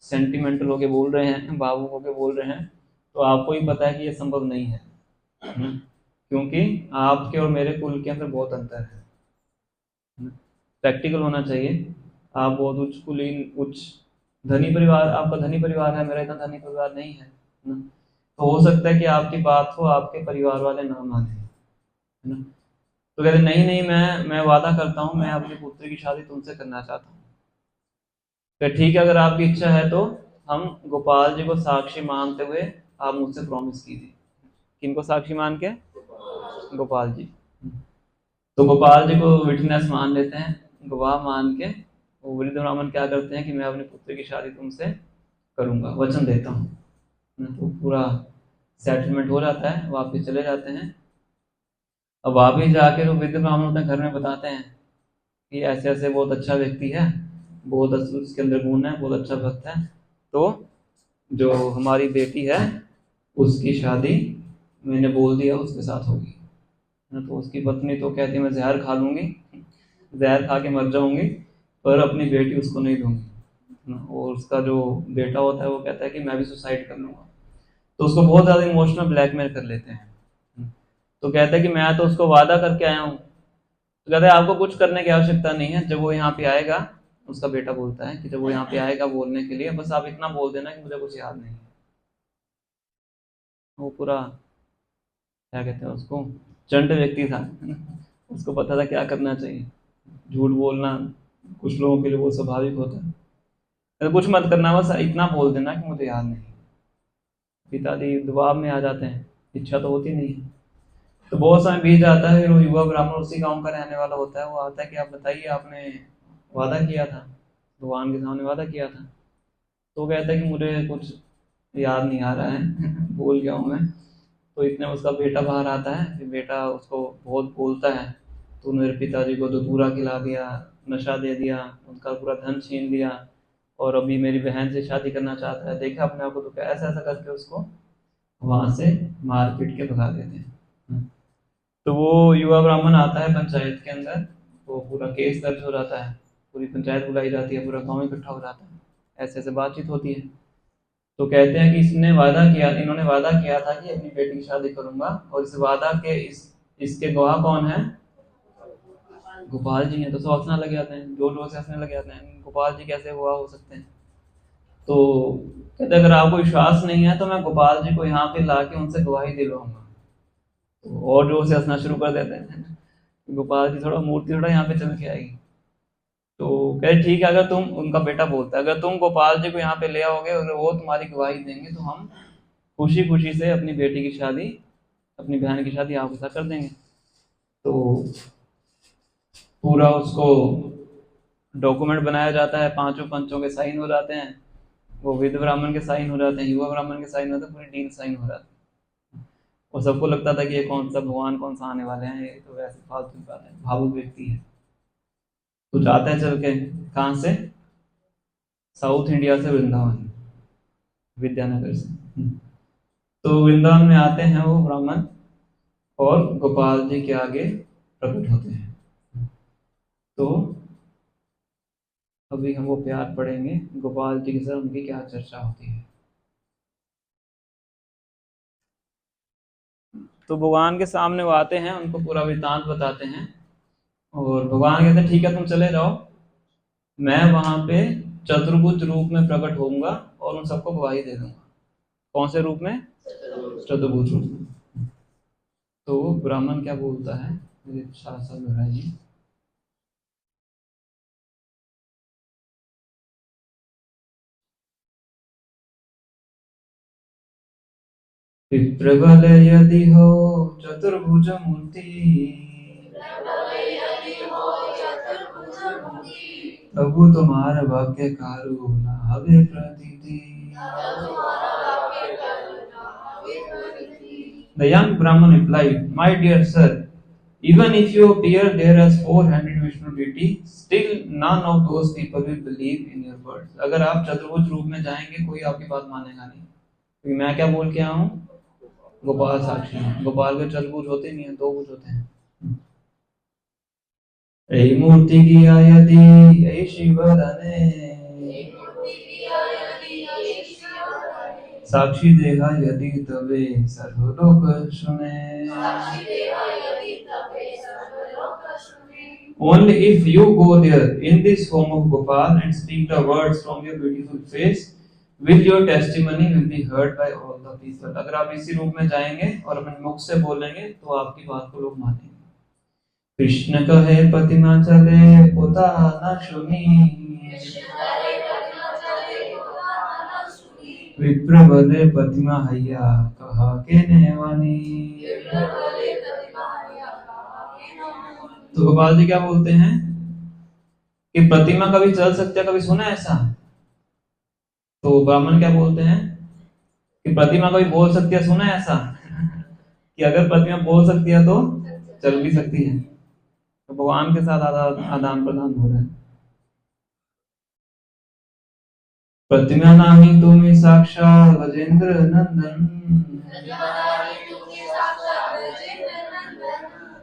सेंटिमेंटल होके बोल रहे हैं, भावुक होके बोल रहे हैं, तो आपको ही पता है कि ये संभव नहीं है, क्योंकि आपके और मेरे कुल के अंदर बहुत अंतर है। प्रैक्टिकल होना चाहिए। आप बहुत उच्च कुलीन, उच्च धनी परिवार, आपका धनी परिवार है, मेरा इतना धनी परिवार नहीं है ना। तो हो सकता है कि आपकी बात को आपके परिवार वाले ना माने, है ना। तो कहते नहीं नहीं, मैं वादा करता हूँ, मैं अपनी पुत्री की शादी तुमसे करना चाहता हूँ। तो ठीक है, अगर आपकी इच्छा है तो हम गोपाल जी को साक्षी मानते हुए आप मुझसे प्रॉमिस कीजिए। किनको साक्षी मान के? गोपाल जी। तो गोपाल जी को विटनेस मान लेते हैं, गवाह मान के वो वृद्ध ब्राह्मण क्या करते हैं कि मैं अपनी पुत्री की शादी तुमसे करूंगा, वचन देता हूँ। तो पूरा सेटलमेंट हो जाता है, वापिस चले जाते हैं। अब वापिस जाके वो वृद्ध ब्राह्मण अपने घर में बताते हैं कि ऐसे ऐसे बहुत अच्छा व्यक्ति है, बहुत उसके अंदर गुण है, बहुत अच्छा भक्त है, तो जो हमारी बेटी है उसकी शादी मैंने बोल दिया उसके साथ होगी। तो उसकी पत्नी तो कहती है मैं जहर खा लूंगी, जहर खा के मर जाऊंगी, पर अपनी बेटी उसको नहीं दूंगी। और उसका जो बेटा होता है वो कहता है कि मैं भी सुसाइड कर लूंगा। तो उसको बहुत ज़्यादा इमोशनल ब्लैकमेल कर लेते हैं। तो कहता है कि मैं तो उसको वादा करके आया हूँ। तो कहते हैं आपको कुछ करने की आवश्यकता नहीं है, जब वो यहाँ पे आएगा, उसका बेटा बोलता है कि जब वो यहाँ पे आएगा बोलने के लिए, बस आप इतना बोल देना कि मुझे कुछ याद नहीं है। वो पूरा क्या कहते हैं उसको, चंट व्यक्ति था, उसको पता था क्या करना चाहिए। झूठ बोलना कुछ लोगों के लिए वो स्वाभाविक होता है। तो कुछ मत करना, बस इतना बोल देना कि मुझे याद नहीं। पिताजी दबाव में आ जाते हैं, इच्छा तो होती नहीं है। तो बहुत समय बीत जाता है, फिर वो युवा ब्राह्मण उसी गांव का रहने वाला होता है। वो आता है कि आप बताइए, आपने वादा किया था, भगवान के सामने वादा किया था। तो वो कहता है कि मुझे कुछ याद नहीं आ रहा है, भूल गया हूँ मैं। तो इतने में उसका बेटा बाहर आता है, फिर बेटा उसको बहुत बोलता है, तो मेरे पिताजी को धतूरा खिला दिया, नशा दे दिया, उनका पूरा धन छीन लिया, और अभी मेरी बहन से शादी करना चाहता है, देखा अपने आप को। तो ऐसा ऐसा करके उसको वहां से मार पीट के भगा देते हैं। तो वो युवा ब्राह्मण आता है पंचायत के अंदर, वो पूरा केस दर्ज हो जाता है, पूरी पंचायत बुलाई जाती है, पूरा गांव इकट्ठा हो जाता है, ऐसे ऐसे बातचीत होती है। तो कहते हैं कि इन्होंने वादा किया था कि अपनी बेटी की शादी करूंगा, और इस वादा के इसके गवाह कौन है? गोपाल जी हैं। तो सब हंसने लग जाते हैं, जोर जोर से हंसने लग जाते हैं, गोपाल जी कैसे हुआ हो सकते हैं। तो कहते अगर आपको विश्वास नहीं है तो मैं गोपाल जी को यहाँ पे ला के उनसे गवाही दिलवाऊंगा। तो और जोर से हंसना शुरू कर देते हैं। गोपाल जी थोड़ा मूर्ति थोड़ा यहाँ पे चल के आएगी। तो कहे ठीक है, अगर तुम, उनका बेटा बोलता है, अगर तुम गोपाल जी को यहाँ पे ले आओगे और वो तुम्हारी गवाही देंगे तो हम खुशी खुशी से अपनी बेटी की शादी, अपनी बहन की शादी आपके साथ कर देंगे। तो पूरा उसको डॉक्यूमेंट बनाया जाता है, पांचों पंचों के साइन हो जाते हैं, वो वृद्ध ब्राह्मण के साइन हो जाते हैं, युवा ब्राह्मण के साइन होते हैं, पूरी डील साइन हो जाती है। और सबको लगता था कि ये कौन सा भगवान, कौन सा आने वाले हैं, ये तो वैसे फालतू बात है, भावुक व्यक्ति है। तो जाते हैं चल के, कहाँ से? साउथ इंडिया से वृंदावन, विद्यानगर से। तो वृंदावन में आते हैं वो ब्राह्मण, और गोपाल जी के आगे प्रकट होते हैं। तो अभी हम वो प्यार पढ़ेंगे, गोपाल जी के साथ उनकी क्या चर्चा होती है। तो भगवान के सामने वो आते हैं, उनको पूरा वृत्तांत बताते हैं, और भगवान कहते हैं ठीक है तुम चले जाओ, मैं वहां पे चतुर्भुज रूप में प्रकट होऊंगा और उन सबको गवाही दे दूंगा। कौन से रूप में? चतुर्भुज रूप में। तो ब्राह्मण क्या बोलता है, मेरे साथ साथ दोहराइए। प्रबल यदि हो चतुर्भुज मूर्ति, प्रभु तुम्हारा वाक्य कारुणा हवे प्रतीति। The young Brahman replied, "My dear sir, even if you appear there as four-handed Vishnu deity, still none of those people will believe in your words." अगर आप चतुर्भुज रूप में जाएंगे, कोई आपकी बात मानेगा नहीं, क्योंकि मैं क्या बोल के आया हूँ? गोपाल साक्षी। गोपाल के चतुर्भुज होते नहीं है, दो भुज होते हैं। ऐ मूर्ति की यदि ऐ शिव धने, साक्षी देहा यदि तबे सर्वलोक सुने। Only if you go there in this form of Gopal and speak the words from your beautiful face, will your testimony will be heard by all the people. अगर आप इसी रूप में जाएंगे और अपने मुख से बोलेंगे तो आपकी बात को लोग मानेंगे। कृष्ण कहे प्रतिमा चले पोता न सुनी, विप्र बोले प्रतिमा हैया कहा के नेवानी। तो गोपाल जी क्या बोलते हैं कि प्रतिमा कभी चल सकती है, कभी सुना ऐसा? तो ब्राह्मण क्या बोलते हैं कि प्रतिमा कभी बोल सकती है, सुना ऐसा? कि अगर प्रतिमा बोल सकती है तो चल भी सकती है। तो भगवान के साथ आदान प्रदान हो रहा है। प्रतिमा नामी तुम्हें साक्षात गजेंद्र नंदन,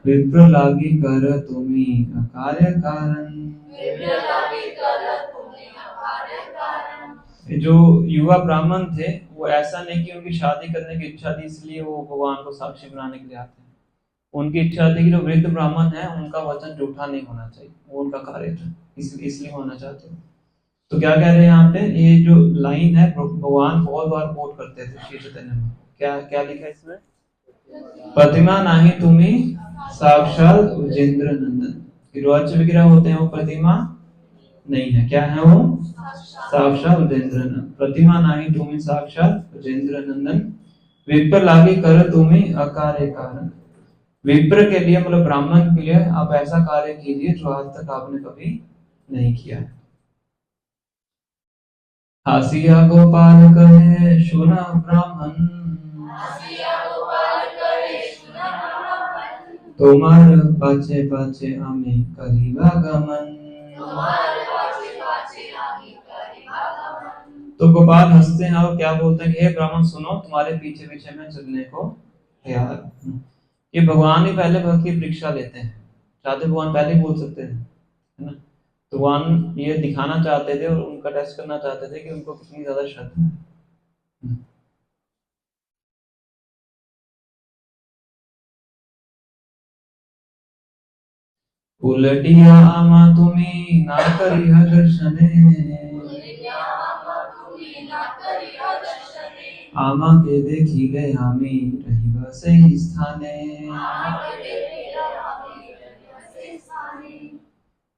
विप्र लागी कर तुम्हें अकार्य कारण। जो युवा ब्राह्मण थे वो ऐसा नहीं कि उनकी शादी करने की इच्छा थी इसलिए वो भगवान को साक्षी बनाने के लिए आते हैं। उनकी इच्छा थी कि जो वृद्ध ब्राह्मण है उनका वचन झूठा नहीं होना चाहिए, वो उनका कार्य था, इसलिए होना चाहते हैं। तो क्या कह रहे हैं यहाँ पे? ये जो लाइन है भगवान बहुत बार कोट करते थे श्री चैतन्य में। क्या क्या लिखा है इसमें? प्रतिमा नाही तुम्हें साक्षात उजेंद्र नंदन। रोच विग्रह होते हैं वो प्रतिमा नहीं है, क्या है वो? साक्षात उजेंद्र नंदन। प्रतिमा नाही तुम्हें साक्षात उजेंद्र नंदन, विप्र लागे कर तुम्हें अकार्य कारण। विप्र के लिए मतलब ब्राह्मण के लिए आप ऐसा कार्य कीजिए जो आज तक आपने कभी नहीं किया। हासिया गोपाल कहे सुना ब्राह्मण, तुम्हार पाछे पाछे आमे करीबा गमन। तो गोपाल हंसते हैं और क्या बोलते हैं कि हे ब्राह्मण सुनो, तुम्हारे पीछे पीछे मैं चलने को तैयार हूं। ये भगवान ही पहले भक्त की परीक्षा लेते हैं। चाहते भगवान पहले ही बोल सकते हैं, है ना? तो भगवान ये दिखाना चाहते थे और उनका टेस्ट करना चाहते थे कि उनको कितनी ज्यादा श्रद्धा है। उलटिया आमा तुम्हें ना करी दर्शने, आमा के देखिले आमी रहिबा सही स्थाने।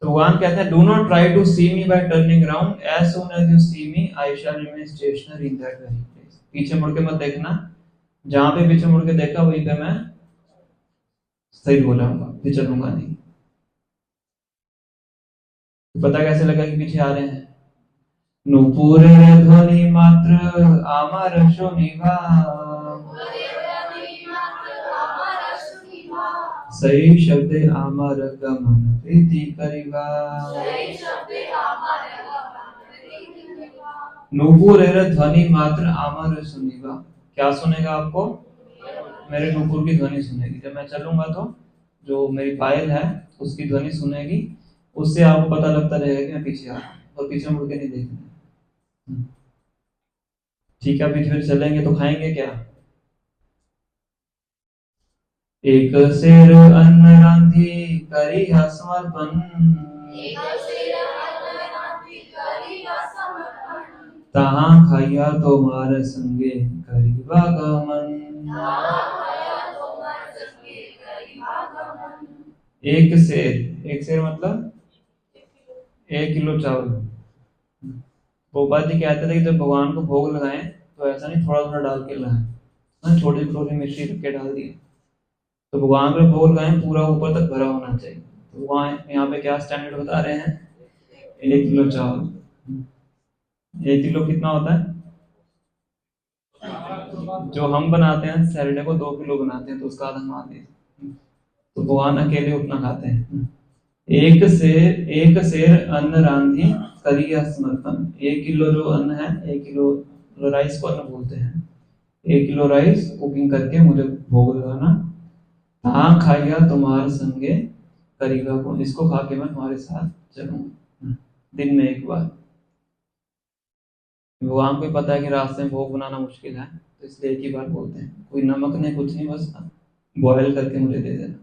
तो भगवान कहते हैं, do not try to see me by turning around, as soon as you see me I shall remain stationary in that very place. पीछे मुड़ के मत देखना, जहां पे पीछे मुड़ के देखा वहीं पे मैं स्थिर हो जाऊंगा, चलूंगा नहीं। पता कैसे लगा कि पीछे आ रहे हैं? नुपुर ध्वनि मात्र आमर शोनिभा, सही शब्द आमर गमन प्रीति करिबा। नुपुर ध्वनि मात्र आमर सुनिबा। क्या सुनेगा आपको? मेरे नुपुर की ध्वनि सुनेगी। जब मैं चलूंगा तो जो मेरी पायल है उसकी ध्वनि सुनेगी, उससे आपको पता लगता रहेगा कि मैं पीछे आ रहा हूं, और पीछे मुड़ के नहीं देखना। ठीक है, पीछे चलेंगे तो खाएंगे क्या? एक शेर अन्न रांधी करी समर्पण, तहां खाइया तो मार संगे करीबा गमन। एक शेर मतलब 1 किलो चावल। गोपाल जी कहते थे कि जब भगवान को भोग लगाएं तो ऐसा नहीं थोड़ा थोड़ा डाल के लगाएं, छोटी छोटी मिर्ची रख के डाल दिए। तो भगवान को भोग लगाएं पूरा ऊपर तक भरा होना चाहिए। तो वहाँ यहाँ पे क्या स्टैंडर्ड बता रहे हैं 1 किलो चावल। 1 किलो कितना होता है? जो हम बनाते हैं सैटरडे को 2 किलो बनाते हैं, तो उसका आधा मान लीजिए। तो भगवान अकेले उतना खाते हैं। एक शेर अन्न रांधी करिया समर्पण। 1 किलो जो अन्न है, 1 किलो राइस को अन्न बोलते हैं। 1 किलो राइस कुकिंग करके मुझे भोग लगाना। हाँ खाइया तुम्हारे संगे करीबा को, इसको खा के मैं तुम्हारे साथ चलूंगा दिन में एक बार। भगवान को पता है कि रास्ते में भोग बनाना मुश्किल है, तो इसलिए एक ही बार बोलते हैं। कोई नमक नहीं, कुछ नहीं, बस बॉयल करके मुझे दे देना।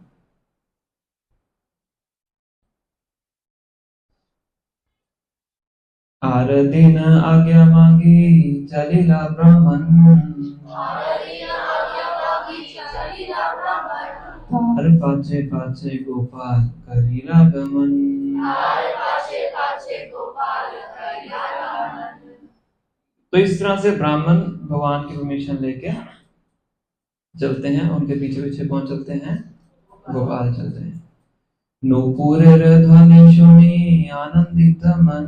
आर दिन आज्ञा मांगी चलिला ब्राह्मण। तार पाछे पाछे गोपाल करीला गमन। तो इस तरह से ब्राह्मण भगवान की परमिशन लेके चलते हैं, उनके पीछे पीछे कौन चलते हैं? गोपाल चलते हैं। नूपुर ध्वनि सुनी आनंदित मन।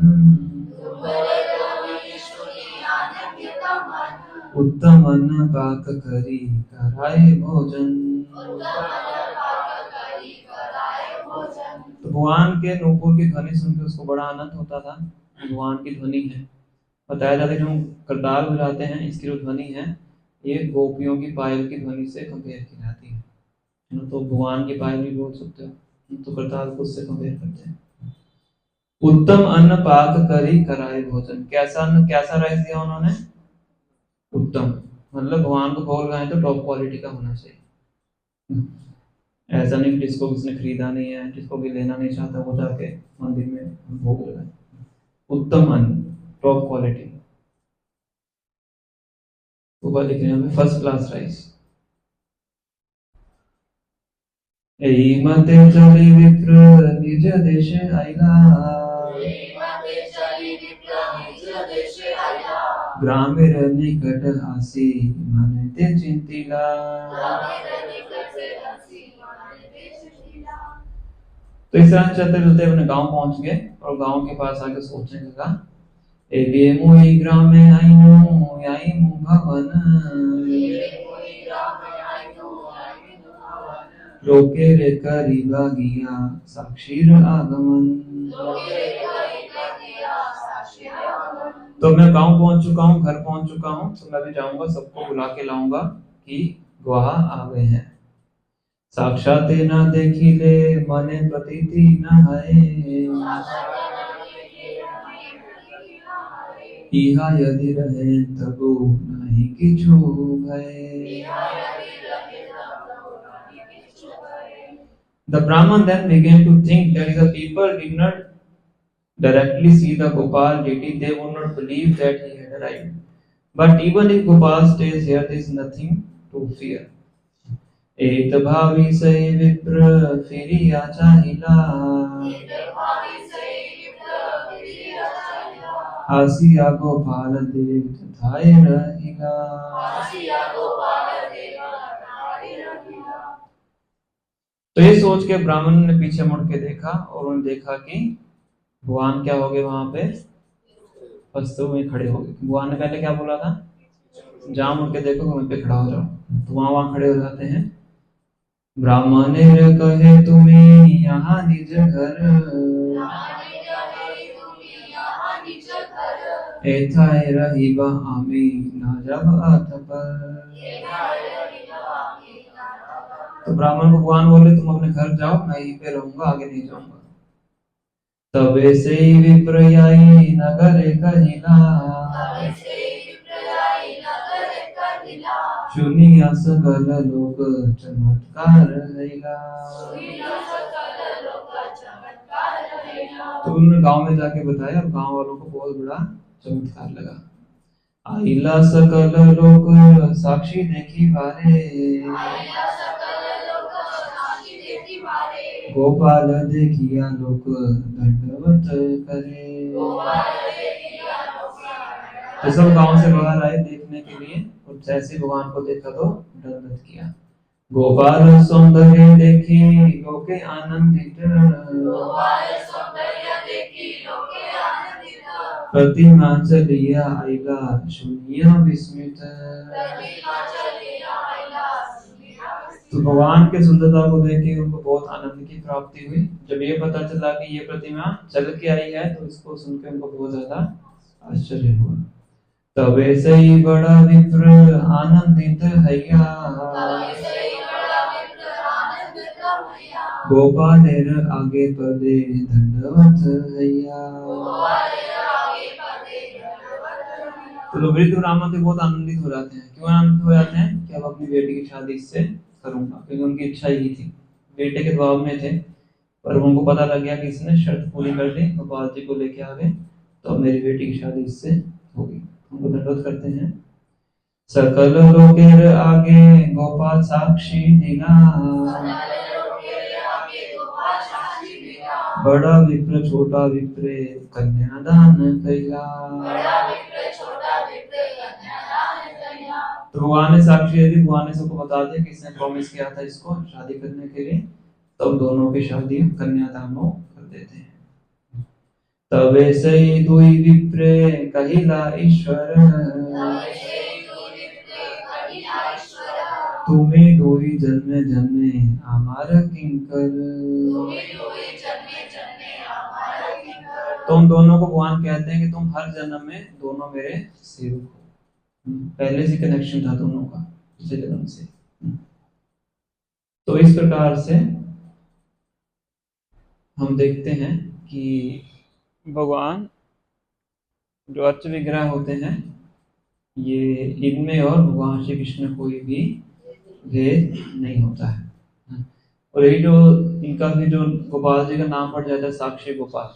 उत्तम अन्न पाक करी कराए भोजन। तो भगवान के नूपुर की ध्वनि सुनकर उसको बड़ा आनंद होता था। भगवान की ध्वनि है, बताया जाता है कि हम करताल बजाते हैं, इसकी जो ध्वनि है ये गोपियों की पायल की ध्वनि से कंपेयर की जाती है ना। तो भगवान की पायल भी बोल सकते हो, तो करताल को उससे कंपेयर करते हैं। उत्तम अन्न पाक करी कराए भोजन। कैसा अन्न, कैसा राइस दिया उन्होंने? उत्तम, मतलब भगवान को भोग लगाए तो टॉप क्वालिटी का होना चाहिए। ऐसा नहीं कि जिसको किसने खरीदा नहीं है, जिसको भी लेना नहीं चाहता, वो जाके मंदिर में भोग लगाए। उत्तम अन्न, टॉप क्वालिटी। ऊपर लिख रहे हैं फर्स्ट क्लास राइस। एई मते चली विप्र निज देश आइला। ग्रामीण निकट आसी मन ते चिंतिला। तो इस तरह चलते चलते अपने गांव पहुंच गए, और गांव के पास आके सोचने लगा, एबे मोई ग्राम में आई मु भवन। लोके रे करीबा गिया साक्षीर आगमन। तो मैं गांव पहुंच चुका हूँ, घर पहुंच चुका हूँ, तो मैं भी जाऊंगा, सबको बुला के लाऊंगा कि गवाह आ गए हैं। साक्षात न देखिले मने प्रतीति न है। इहा यदि रहे तबु नहीं किछु भय। The Brahman then began to think that if the people did not directly see the Gopal deity, they would not believe that he had arrived. But even if Gopal stays here, there is nothing to fear. एक भावी से विप्र फिरिया चाहिला। आसिया गोपाल देव तथाए रहिला। तो ये सोच के ब्राह्मण ने पीछे मुड़ के देखा, और उन्होंने देखा कि भगवान क्या हो गए वहां पे वस्तु में खड़े हो गए। भगवान ने पहले क्या बोला था? जहां मुड़ के देखो वहीं पे खड़ा हो जाओ, तो वहां खड़े हो जाते हैं। ब्राह्मण कहे तुम्हें यहाँ निज घर। एथाए रहिबा आमी ना जब अतपर। तो ब्राह्मण भगवान बोले तुम अपने घर जाओ, मैं यहीं पे रहूंगा, आगे नहीं जाऊंगा। तबे से विप्रयाई नगर कहिला। सुनिया सकल लोक चमत्कार हैला। तो उन्होंने गांव में जाके बताया, और गांव वालों को बहुत बड़ा चमत्कार लगा। आइला सकल लोक साक्षी देखी बारे। गोपाल देखिया लोक दंडवत करे। तो सब गांव से बाहर आए देखने के लिए, और जैसे भगवान को देखा तो दंडवत किया। गोपाल सौंदर्य देखी लोके आनंदित। प्रतिमा चलिया आइला सुनिया विस्मित। तो भगवान के सुंदरता को देख के उनको बहुत आनंद की प्राप्ति हुई। जब ये पता चला कि ये प्रतिमा चल के आई है तो इसको सुन के उनको बहुत ज्यादा आश्चर्य हुआ। तब ऐसे ही बड़ा विप्र आनंदित हैया, गोपालेर आगे पदे दंडवत हैया। तो वृद्ध ब्राह्मण तो बहुत आनंदित हो जाते हैं। क्यों आनंदित हो जाते हैं कि अब अपनी बेटी की शादी इससे करूंगा, क्योंकि उनकी इच्छा यही थी, बेटे के दबाव में थे। पर उनको पता लग गया कि इसने शर्त पूरी कर दी, गोपाल जी को लेके आ गए, तो मेरी बेटी की शादी इससे होगी। उनको दंडवत करते हैं। सकल लोकेर आगे गोपाल साक्षी दिना, बड़ा विप्र छोटा विप्रे कन्यादान कैला। तो भगवान ने साक्षी यदि भगवान ने सबको बता दिया कि इसने प्रॉमिस किया था इसको शादी करने के लिए, तो दोनों की शादी कन्यादानों कर देते हैं। तब ऐसे ही दुई विप्रे कहिला ईश्वर, तुम्हें दुई जन्मे जन्मे हमार किंकर। तो उन दोनों को भगवान कहते हैं कि तुम हर जन्म में दोनों मेरे सेवक हो। पहले से कनेक्शन था दोनों का, पिछले जन्म से। तो इस प्रकार से हम देखते हैं कि भगवान जो अर्च विग्रह होते हैं, ये इनमें और भगवान श्री कृष्ण कोई भी भेद नहीं होता है। और यही जो इनका भी जो गोपाल जी का नाम पड़ जाता है साक्षी गोपाल,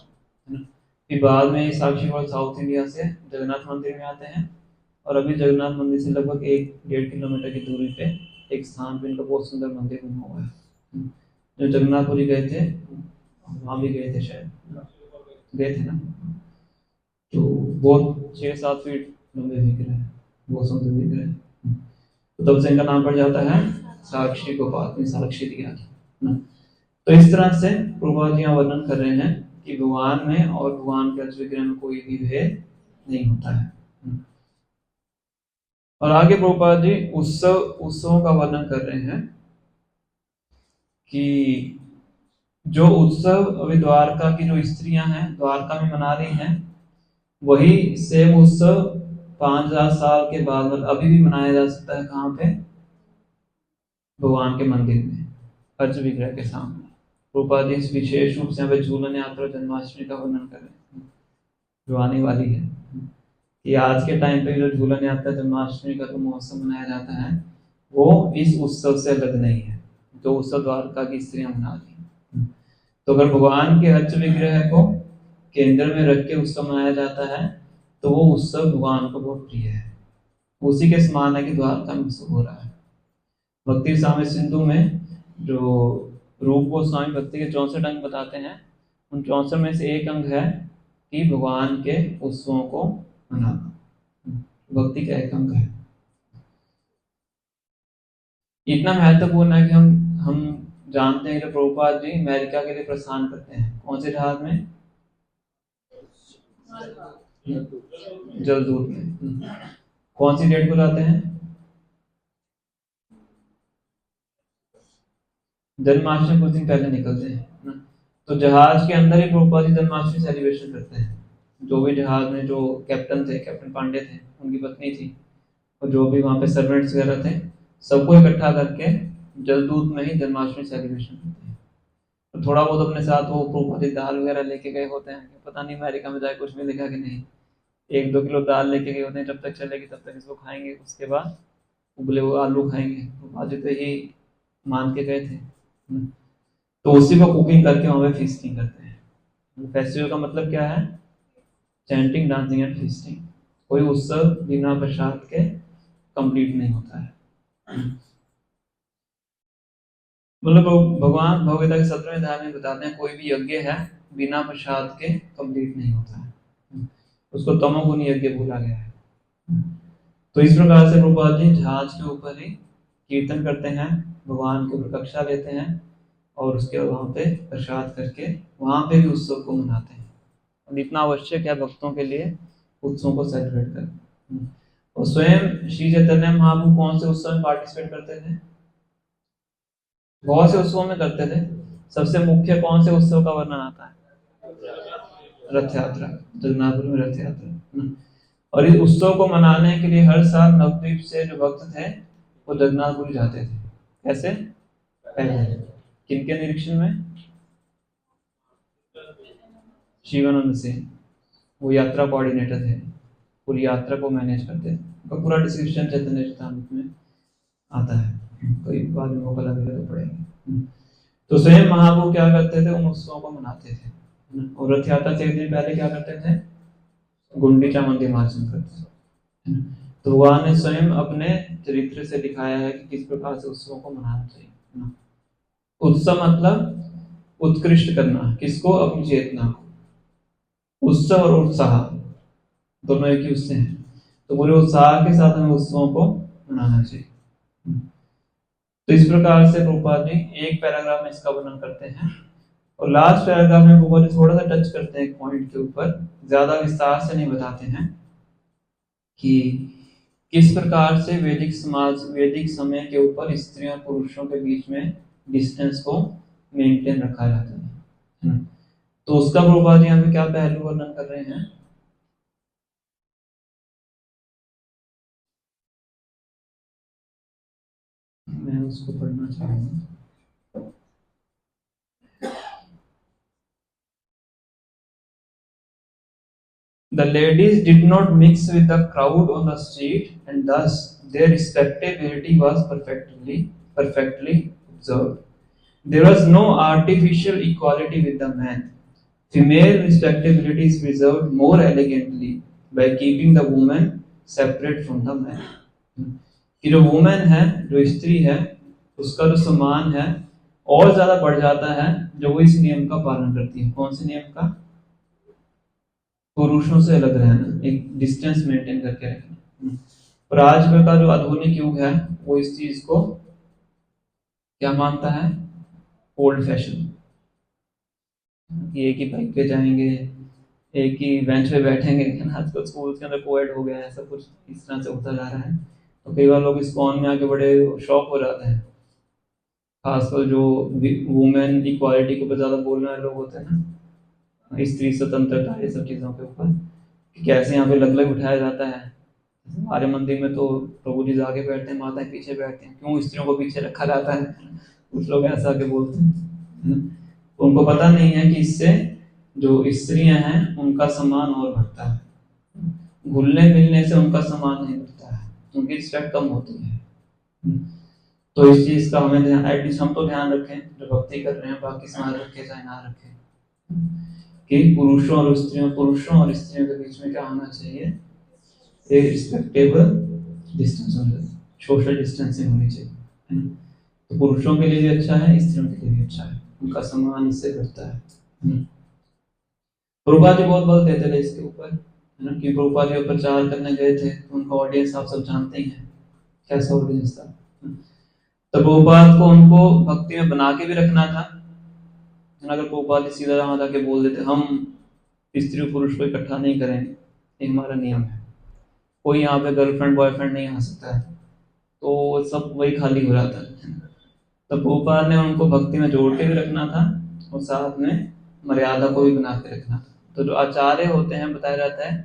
है ना। फिर बाद में साक्षी गोपाल साउथ इंडिया से जगन्नाथ मंदिर में आते हैं, और अभी जगन्नाथ मंदिर से लगभग 1-1.5 किलोमीटर की दूरी पे एक स्थान पे इनका बहुत सुंदर मंदिर बना हुआ है। जो जगन्नाथपुरी गए थे, वहां भी गए थे, शायद गए थे ना। तो बहुत 6-7 फीट लंबे विग्रह है, बहुत सुंदर विग्रह है। तो तब से इनका नाम पड़ जाता है साक्षी गोपाल, साक्षी दिया था। तो इस तरह से प्रभुपाद जी वर्णन कर रहे हैं कि भगवान में और भगवान के अर्च विग्रह में कोई भी भेद नहीं होता है। और आगे प्रभुपाद जी उत्सवों का वर्णन कर रहे हैं कि जो उत्सव अभी द्वारका की जो स्त्रियां हैं द्वारका में मना रही हैं, वही सेम उत्सव 5000 साल के बाद अभी भी मनाया जा सकता है। कहाँ पे? भगवान के मंदिर में, अर्च विग्रह के सामने। प्रभुपाद जी इस विशेष रूप से यहाँ पे झूलन यात्रा जन्माष्टमी का वर्णन कर रहे हैं, जो आने वाली है। कि आज के टाइम पे जो झूलन यात्रा जन्माष्टमी का जो महोत्सव मनाया जाता है, वो इस उत्सव से अलग नहीं है, जो उत्सव द्वारका की स्त्रियां मना रही हैं। तो अगर भगवान के अर्च विग्रह को केंद्र में रख के उत्सव मनाया जाता है, तो वो उत्सव भगवान को बहुत प्रिय है। उसी के समान है कि द्वारका में उत्सव हो रहा है। भक्ति साम्य सिंधु में जो रूप गोस्वामी भक्ति के 64 अंग बताते हैं, उन 64 में से एक अंग है कि भगवान के उत्सवों को मनाना। भक्ति का एक अंग है। इतना महत्वपूर्ण है कि हम जानते हैं कि प्रभुपाद जी अमेरिका के लिए प्रस्थान करते हैं। कौन से जहाज में? जलदूत में। कौन सी डेट को जाते हैं? जन्माष्टमी कुछ दिन पहले निकलते हैं। तो जहाज के अंदर ही प्रभुपाद जी जन्माष्टमी सेलिब्रेशन करते हैं। जो भी जहाज में जो कैप्टन थे, कैप्टन पांडे थे, उनकी पत्नी थी, और जो भी वहाँ पे सर्वेंट्स वगैरह थे, सबको इकट्ठा करके जलदूत में ही जन्माष्टमी सेलिब्रेशन करते हैं। तो थोड़ा बहुत अपने साथ वो प्रभुपाद जी दाल वगैरह लेके गए होते हैं। पता नहीं अमेरिका में जाए कुछ भी लिखा कि नहीं। 1-2 किलो दाल लेके गए होते हैं, जब तक चलेगी तब तक इसको खाएंगे, उसके बाद उबले हुए आलू खाएंगे। प्रभुपाद जी तो यही मान के गए थे। तो उसी को कुकिंग करके वहाँ पे फीस्टिंग करते हैं। फेस्टिवल का मतलब क्या है? Chanting, dancing and feasting. कोई उत्सव बिना प्रसाद के कंप्लीट नहीं होता है। मतलब भगवान भगवद गीता के 17वें अध्याय में बताते हैं कोई भी यज्ञ है बिना प्रसाद के कंप्लीट नहीं होता है। उसको तमोगुण यज्ञ बोला गया है। तो इस प्रकार से प्रभुपाद जी जहाज के ऊपर ही कीर्तन करते हैं, भगवान के ऊपर कक्षा लेते हैं, और उसके बाद वहाँ पे प्रसाद करके वहाँ पे भी उत्सव को मनाते हैं। और इतना आवश्यक है भक्तों के लिए उत्सवों को सेलिब्रेट कर। और स्वयं श्री चैतन्य महाप्रभु कौन से उत्सव में पार्टिसिपेट करते थे? बहुत से उत्सवों में करते थे। सबसे मुख्य कौन से उत्सव का वर्णन आता है? रथ यात्रा, जगन्नाथपुरी में रथ यात्रा। और इस उत्सव को मनाने के लिए हर साल नवद्वीप से जो भक्त थे वो जगन्नाथपुरी जाते थे। कैसे? पहले किनके निरीक्षण में? शिवानंद सिंह, वो यात्रा कोऑर्डिनेटर थे, पूरी यात्रा को मैनेज करते थे। और पूरा डिस्क्रिप्शन चैतन्य चरितामृत में आता है, कोई बाद में मौका लगेगा तो पढ़ेंगे। तो स्वयं महाप्रभु क्या करते थे? उन उत्सवों को मनाते थे। और रथ यात्रा से एक दिन पहले क्या करते थे? गुंडीचा मंदिर मार्चन करते थे। तो भगवान ने स्वयं अपने चरित्र से दिखाया है कि किस प्रकार से उत्सवों को मनाना चाहिए। उत्सव मतलब उत्कृष्ट करना, किसको? अपनी चेतना को। उत्सव और उत्साह दोनों एक ही उससे हैं, तो पूरे उत्साह के साथ हमें उत्सवों को मनाना चाहिए। तो इस प्रकार से प्रभुपाद जी एक पैराग्राफ में इसका वर्णन करते हैं, और लास्ट पैराग्राफ में प्रभुपाद जी थोड़ा सा टच करते हैं एक पॉइंट के ऊपर, ज्यादा विस्तार से नहीं बताते हैं कि किस प्रकार से वैदिक समाज, वैदिक समय के ऊपर स्त्रियों और पुरुषों के बीच में डिस्टेंस को मेंटेन रखा जाता है। तो उसका प्रभुपाद जी यहाँ पे क्या पहलू वर्णन कर रहे हैं? मैं उसको पढ़ना चाहूंगा। The ladies did not mix with the crowd on the street, and thus their respectability was perfectly observed. There was no artificial equality with the men. Female respectability is preserved more elegantly by keeping the woman separate from the man. कि जो women है, जो स्त्री है, उसका जो सम्मान है और ज्यादा बढ़ जाता है जो वो इस नियम का पालन करती है। कौन से नियम का? पुरुषों से अलग रहना, एक डिस्टेंस मेंटेन करके रखना। और आज का जो आधुनिक युग है वो इस चीज को क्या मानता है? Old fashion. एक ही बाइक पे जाएंगे, एक ही बेंच पे बैठेंगे। आजकल स्कूल के अंदर कोएड हो गया है, सब कुछ इस तरह से होता जा रहा है। तो कई बार लोग इस कॉन में आके बड़े शॉक हो जाते हैं, खासकर जो वुमेन इक्वालिटी के ऊपर ज्यादा बोलने वाले लोग होते हैं ना, स्त्री स्वतंत्रता, ये सब चीजों के ऊपर कि कैसे यहाँ पे अलग बिठाया जाता है। हमारे मंदिर में तो प्रभु जी आगे बैठते हैं, माताएं पीछे बैठते हैं, क्यों स्त्रियों को पीछे रखा जाता है? कुछ लोग ऐसा आके बोलते हैं। उनको पता नहीं है कि इससे जो स्त्रियां हैं उनका सम्मान और बढ़ता है, घुलने मिलने से उनका सम्मान नहीं बढ़ता है, उनकी रिस्पेक्ट कम होती है। तो इस चीज का हमें ध्यान, एटलीस्ट हम तो ध्यान रखें जो भक्ति कर रहे हैं, बाकी समाज रखे चाहे ना रखे, कि पुरुषों और स्त्रियों के बीच में क्या होना चाहिए? एक रिस्पेक्टेबल डिस्टेंस होना चाहिए, सोशल डिस्टेंसिंग होनी चाहिए। तो पुरुषों के लिए भी अच्छा है, स्त्रियों के लिए भी अच्छा है, उनका सम्मान इससे बढ़ता है। प्रभुपाद जी बहुत बल देते थे इसके ऊपर, है ना, कि प्रभुपाद जी प्रचार करने गए थे, उनका ऑडियंस आप सब जानते ही हैं कैसा ऑडियंस था। तो प्रभुपाद को उनको भक्ति में बना के भी रखना था। अगर प्रभुपाद जी सीधा वहां जाके बोल देते हम स्त्री पुरुष को इकट्ठा नहीं करेंगे, ये हमारा नियम है, कोई यहाँ पे गर्लफ्रेंड बॉयफ्रेंड नहीं आ सकता है, तो सब वही खाली हो जाता है। तो प्रभुपाद ने उनको भक्ति में जोड़ के भी रखना था और साथ में मर्यादा को भी बना के रखना था। तो जो आचार्य होते हैं, बताया जाता है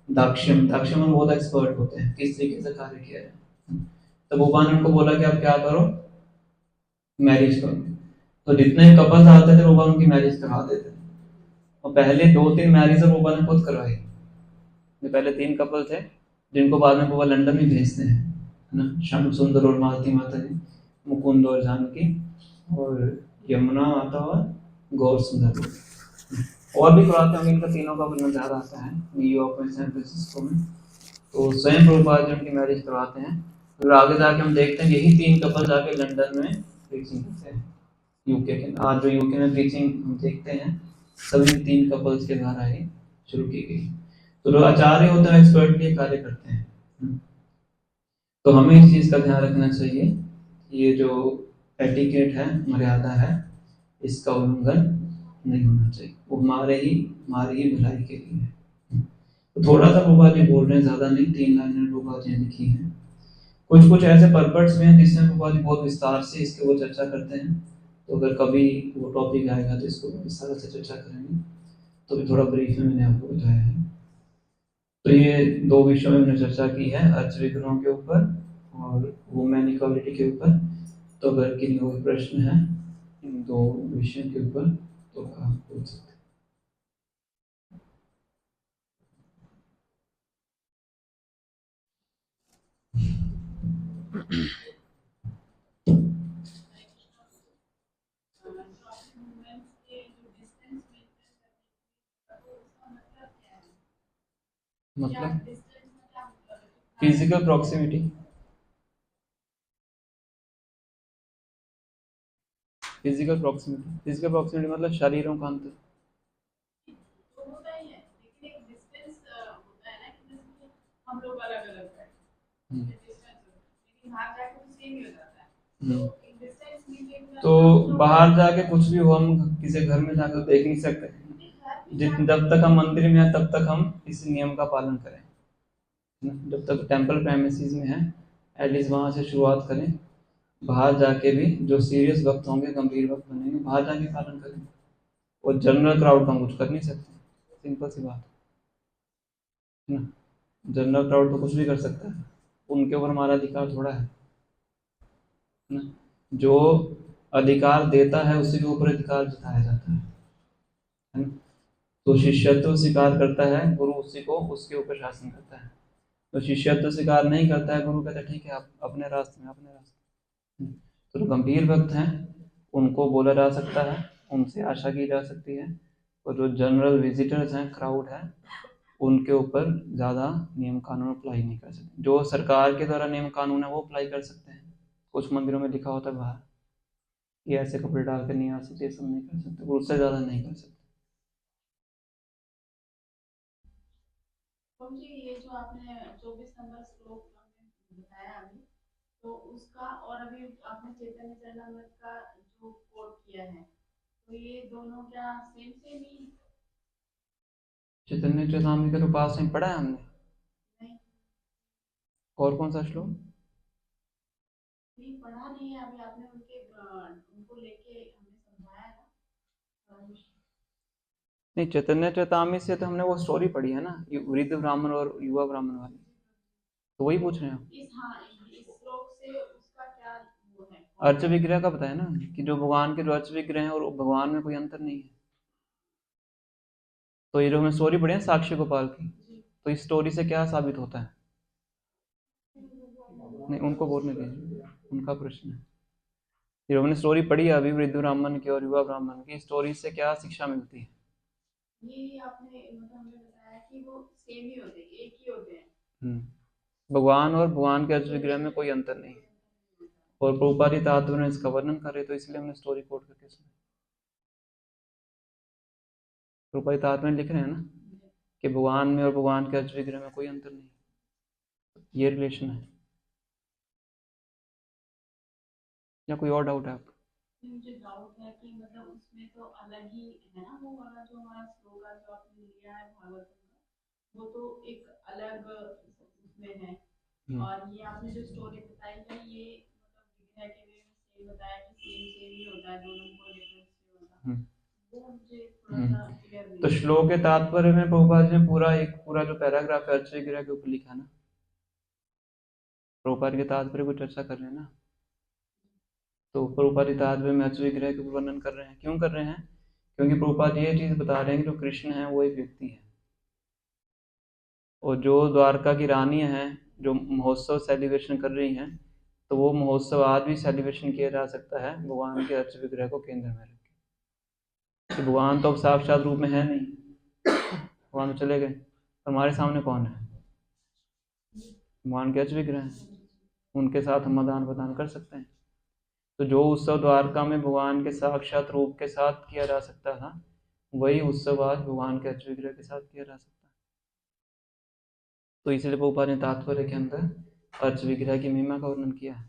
दाक्ष्यम में बहुत एक्सपर्ट होते हैं किस तरीके से कार्य किया है। तो भगवान ने उनको बोला कि आप क्या करो? मैरिज करो। तो जितने कपल्स आते थे भगवान उनकी मैरिज करवा देते थे, और पहले 2-3 मैरिज भगवान ने खुद करवाई। पहले 3 कपल थे जिनको बाद में भगवान लंदन भी भेजते हैं, है ना, श्याम सुंदर और मालती माता जी, मुकुंद और जानकी, और यमुना माता और गौर सुंदर। और भी करवाते होंगे, इनका तीनों का वर्णन ज्यादा आता है न्यूयॉर्क में, सैन फ्रांसिस्को में। तो स्वयं प्रभुपाद जी उनकी मैरिज करवाते हैं। फिर आगे जाके हम देखते हैं यही 3 कपल जाके लंदन में प्रीचिंग करते हैं। यूके के, आज जो यूके में प्रीचिंग हम देखते हैं सभी 3 कपल्स के द्वारा ही शुरू की गई। तो जो आचार्य होते हैं एक्सपर्टली कार्य करते हैं। तो हमें इस चीज का ध्यान रखना चाहिए, ये जो एटिकेट है, मर्यादा है, इसका उल्लंघन नहीं होना चाहिए, वो हमारी ही भलाई के लिए है। तो थोड़ा सा प्रभुपाद जी बोल रहे हैं, ज़्यादा नहीं, 3 लाइनें प्रभुपाद जी ने लिखी हैं। कुछ कुछ ऐसे पर्पट्स में हैं जिसमें प्रभुपाद जी बहुत विस्तार से इसके वो चर्चा करते हैं, तो अगर कभी वो टॉपिक आएगा तो इसको विस्तार से चर्चा करेंगे। तो भी थोड़ा ब्रीफ में मैंने आपको बताया है। तो ये 2 विषयों में मैंने चर्चा की है, अर्च विग्रहों के ऊपर और वुमेन इक्वालिटी के ऊपर। तो अगर किन्हीं कोई प्रश्न है इन 2 विषयों के ऊपर तो आप पूछ सकते हैं। मतलब फिजिकल प्रॉक्सिमिटी, फिजिकल प्रॉक्सिमिटी मतलब शरीरों का अंतर। हम लोग अलग अलग बैठे, हम्म, लेकिन बाहर जाके तो सेम ही हो जाता है। हम्म। एक डिस्टेंस मीटिंग तो बाहर जाके कुछ भी हो, हम किसी घर में जाकर देख नहीं सकते। जब तक हम मंदिर में हैं तब तक हम इस नियम का पालन करें, जब तक टेम्पल प्रेमिसेस में है एटलीस्ट वहाँ से शुरुआत करें। बाहर जाके भी जो सीरियस वक्त होंगे, गंभीर वक्त बनेंगे, बाहर जाके पालन करें। और जनरल क्राउड का हम कुछ कर नहीं सकते, सिंपल सी बात है ना। जनरल क्राउड तो कुछ भी कर सकता है, उनके ऊपर हमारा अधिकार थोड़ा है ना। जो अधिकार देता है उसी के ऊपर अधिकार जताया जाता है ना। तो शिष्यत्व स्वीकार करता है गुरु, उसी को उसके ऊपर शासन करता है। तो शिष्यत्व स्वीकार नहीं करता है, गुरु कहता है ठीक है आप अपने रास्ते में, अपने रास्ते। तो जो गंभीर भक्त हैं उनको बोला जा सकता है, उनसे आशा की जा सकती है। और जो जनरल विजिटर्स हैं, क्राउड है, उनके ऊपर ज़्यादा नियम कानून अप्लाई नहीं कर सकते। जो सरकार के द्वारा नियम कानून है वो अप्लाई कर सकते हैं। कुछ मंदिरों में लिखा होता है बाहर ये ऐसे कपड़े डाल कर नहीं आ सकते, सब नहीं कर सकते, और उससे ज़्यादा नहीं कर सकते। जी ये जो आपने 24 नंबर श्लोक बताया अभी, तो उसका और अभी आपने चैतन्य चरणामृत का जो कोट किया है, तो ये दोनों क्या सेम सेम ही? चैतन्य चेतावनी के तो पास में पढ़ा है हमने। नहीं, और कौन सा श्लोक? नहीं पढ़ा नहीं है अभी आपने, उनको लेके हमें समझाया ना। नहीं, चैतन्य चेतावनी से तो हमने वो स्टोरी पढ़ी है ना, वृद्ध ब्राह्मण और युवा ब्राह्मण वाली, तो वही पूछ रहे हैं आप। इस श्लोक से उसका क्या वो है? अर्च विग्रह का बताया ना, कि जो भगवान के जो अर्च विग्रह हैं और भगवान में कोई अंतर नहीं है। तो ये जो हमने स्टोरी पढ़ी है साक्षी गोपाल की, तो इस स्टोरी से क्या साबित होता है? नहीं, उनको बोलने दीजिए, उनका प्रश्न है। ये हमने स्टोरी पढ़ी है अभी वृद्ध ब्राह्मण की और युवा ब्राह्मण की, स्टोरी से क्या शिक्षा मिलती है? ये आपने मतलब हमें बताया कि वो सेम ही होते हैं, एक ही होते हैं। भगवान और भगवान के अर्च विग्रह में कोई अंतर नहीं है। और प्रभुपाद जी तात्पर्य में इसका वर्णन कर रहे, तो इसलिए हमने स्टोरी कोट करके सुना। प्रभुपाद जी तात्पर्य में लिख रहे हैं ना कि भगवान में और भगवान के अर्च विग्रह में कोई अंतर नहीं, ये रिलेशन है। या कोई और डाउट है आपको? मुझे डाउट है कि मतलब उसमें तो अलग ही है ना, वो वाला जो हमारा श्लोक जो आपने लिया है भागवत में, वो तो एक अलग उसमें है। और ये आपने जो स्टोरी बताई है ये मतलब विग्रह के वे में सेम बताया कि सेम सेम ही होता है, दोनों को लेकर से होता, वो मुझे थोड़ा सा क्लियर नहीं। तो श्लोक के तात्पर्य में प्रभुपाद जी ने पूरा जो पैराग्राफ है अर्च विग्रह के ऊपर लिखा ना। प्रभुपाद के तात्पर्य को चर्चा कर रहे हैं ना, तो प्रभुपाद तात्पर्य में अर्च विग्रह के वर्णन कर रहे हैं। क्यों कर रहे हैं? क्योंकि प्रभुपाद ये चीज बता रहे हैं कि जो कृष्ण है वो एक व्यक्ति है, और जो द्वारका की रानी हैं जो महोत्सव सेलिब्रेशन कर रही हैं, तो वो महोत्सव आज भी सेलिब्रेशन किया जा सकता है भगवान के अर्च विग्रह को केंद्र में रख के। तो भगवान तो अब साक्षात रूप में है नहीं, भगवान तो चले गए, हमारे सामने कौन है? भगवान के अर्च विग्रह हैं, उनके साथ हम आदान प्रदान कर सकते हैं। तो जो उत्सव द्वारका में भगवान के साक्षात रूप के साथ किया जा सकता था, वही उत्सव आज भगवान के अर्च विग्रह के साथ किया जा सकता है। तो इसलिए प्रभुपाद ने तात्पर्य के अंदर अर्च विग्रह की महिमा का वर्णन किया है,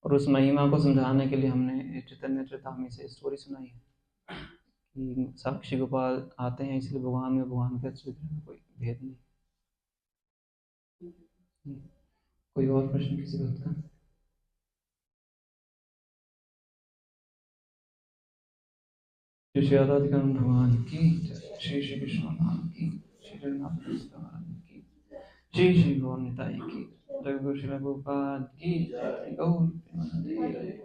और उस महिमा को समझाने के लिए हमने चैतन्य चेतावनी से स्टोरी सुनाई है कि साक्षी गोपाल आते हैं, इसलिए भगवान में भगवान के अर्च विग्रह में कोई भेद नहीं। कोई और प्रश्न किसी को होता है? श्री राधिकानंद भगवान की जय, श्री श्री कृष्ण भगवान की, श्री जगन्नाथ भगवान की, श्री श्री गौर निताई की, जय, गुरु श्री प्रभुपाद की जय, गौर प्रेमानंद की जय।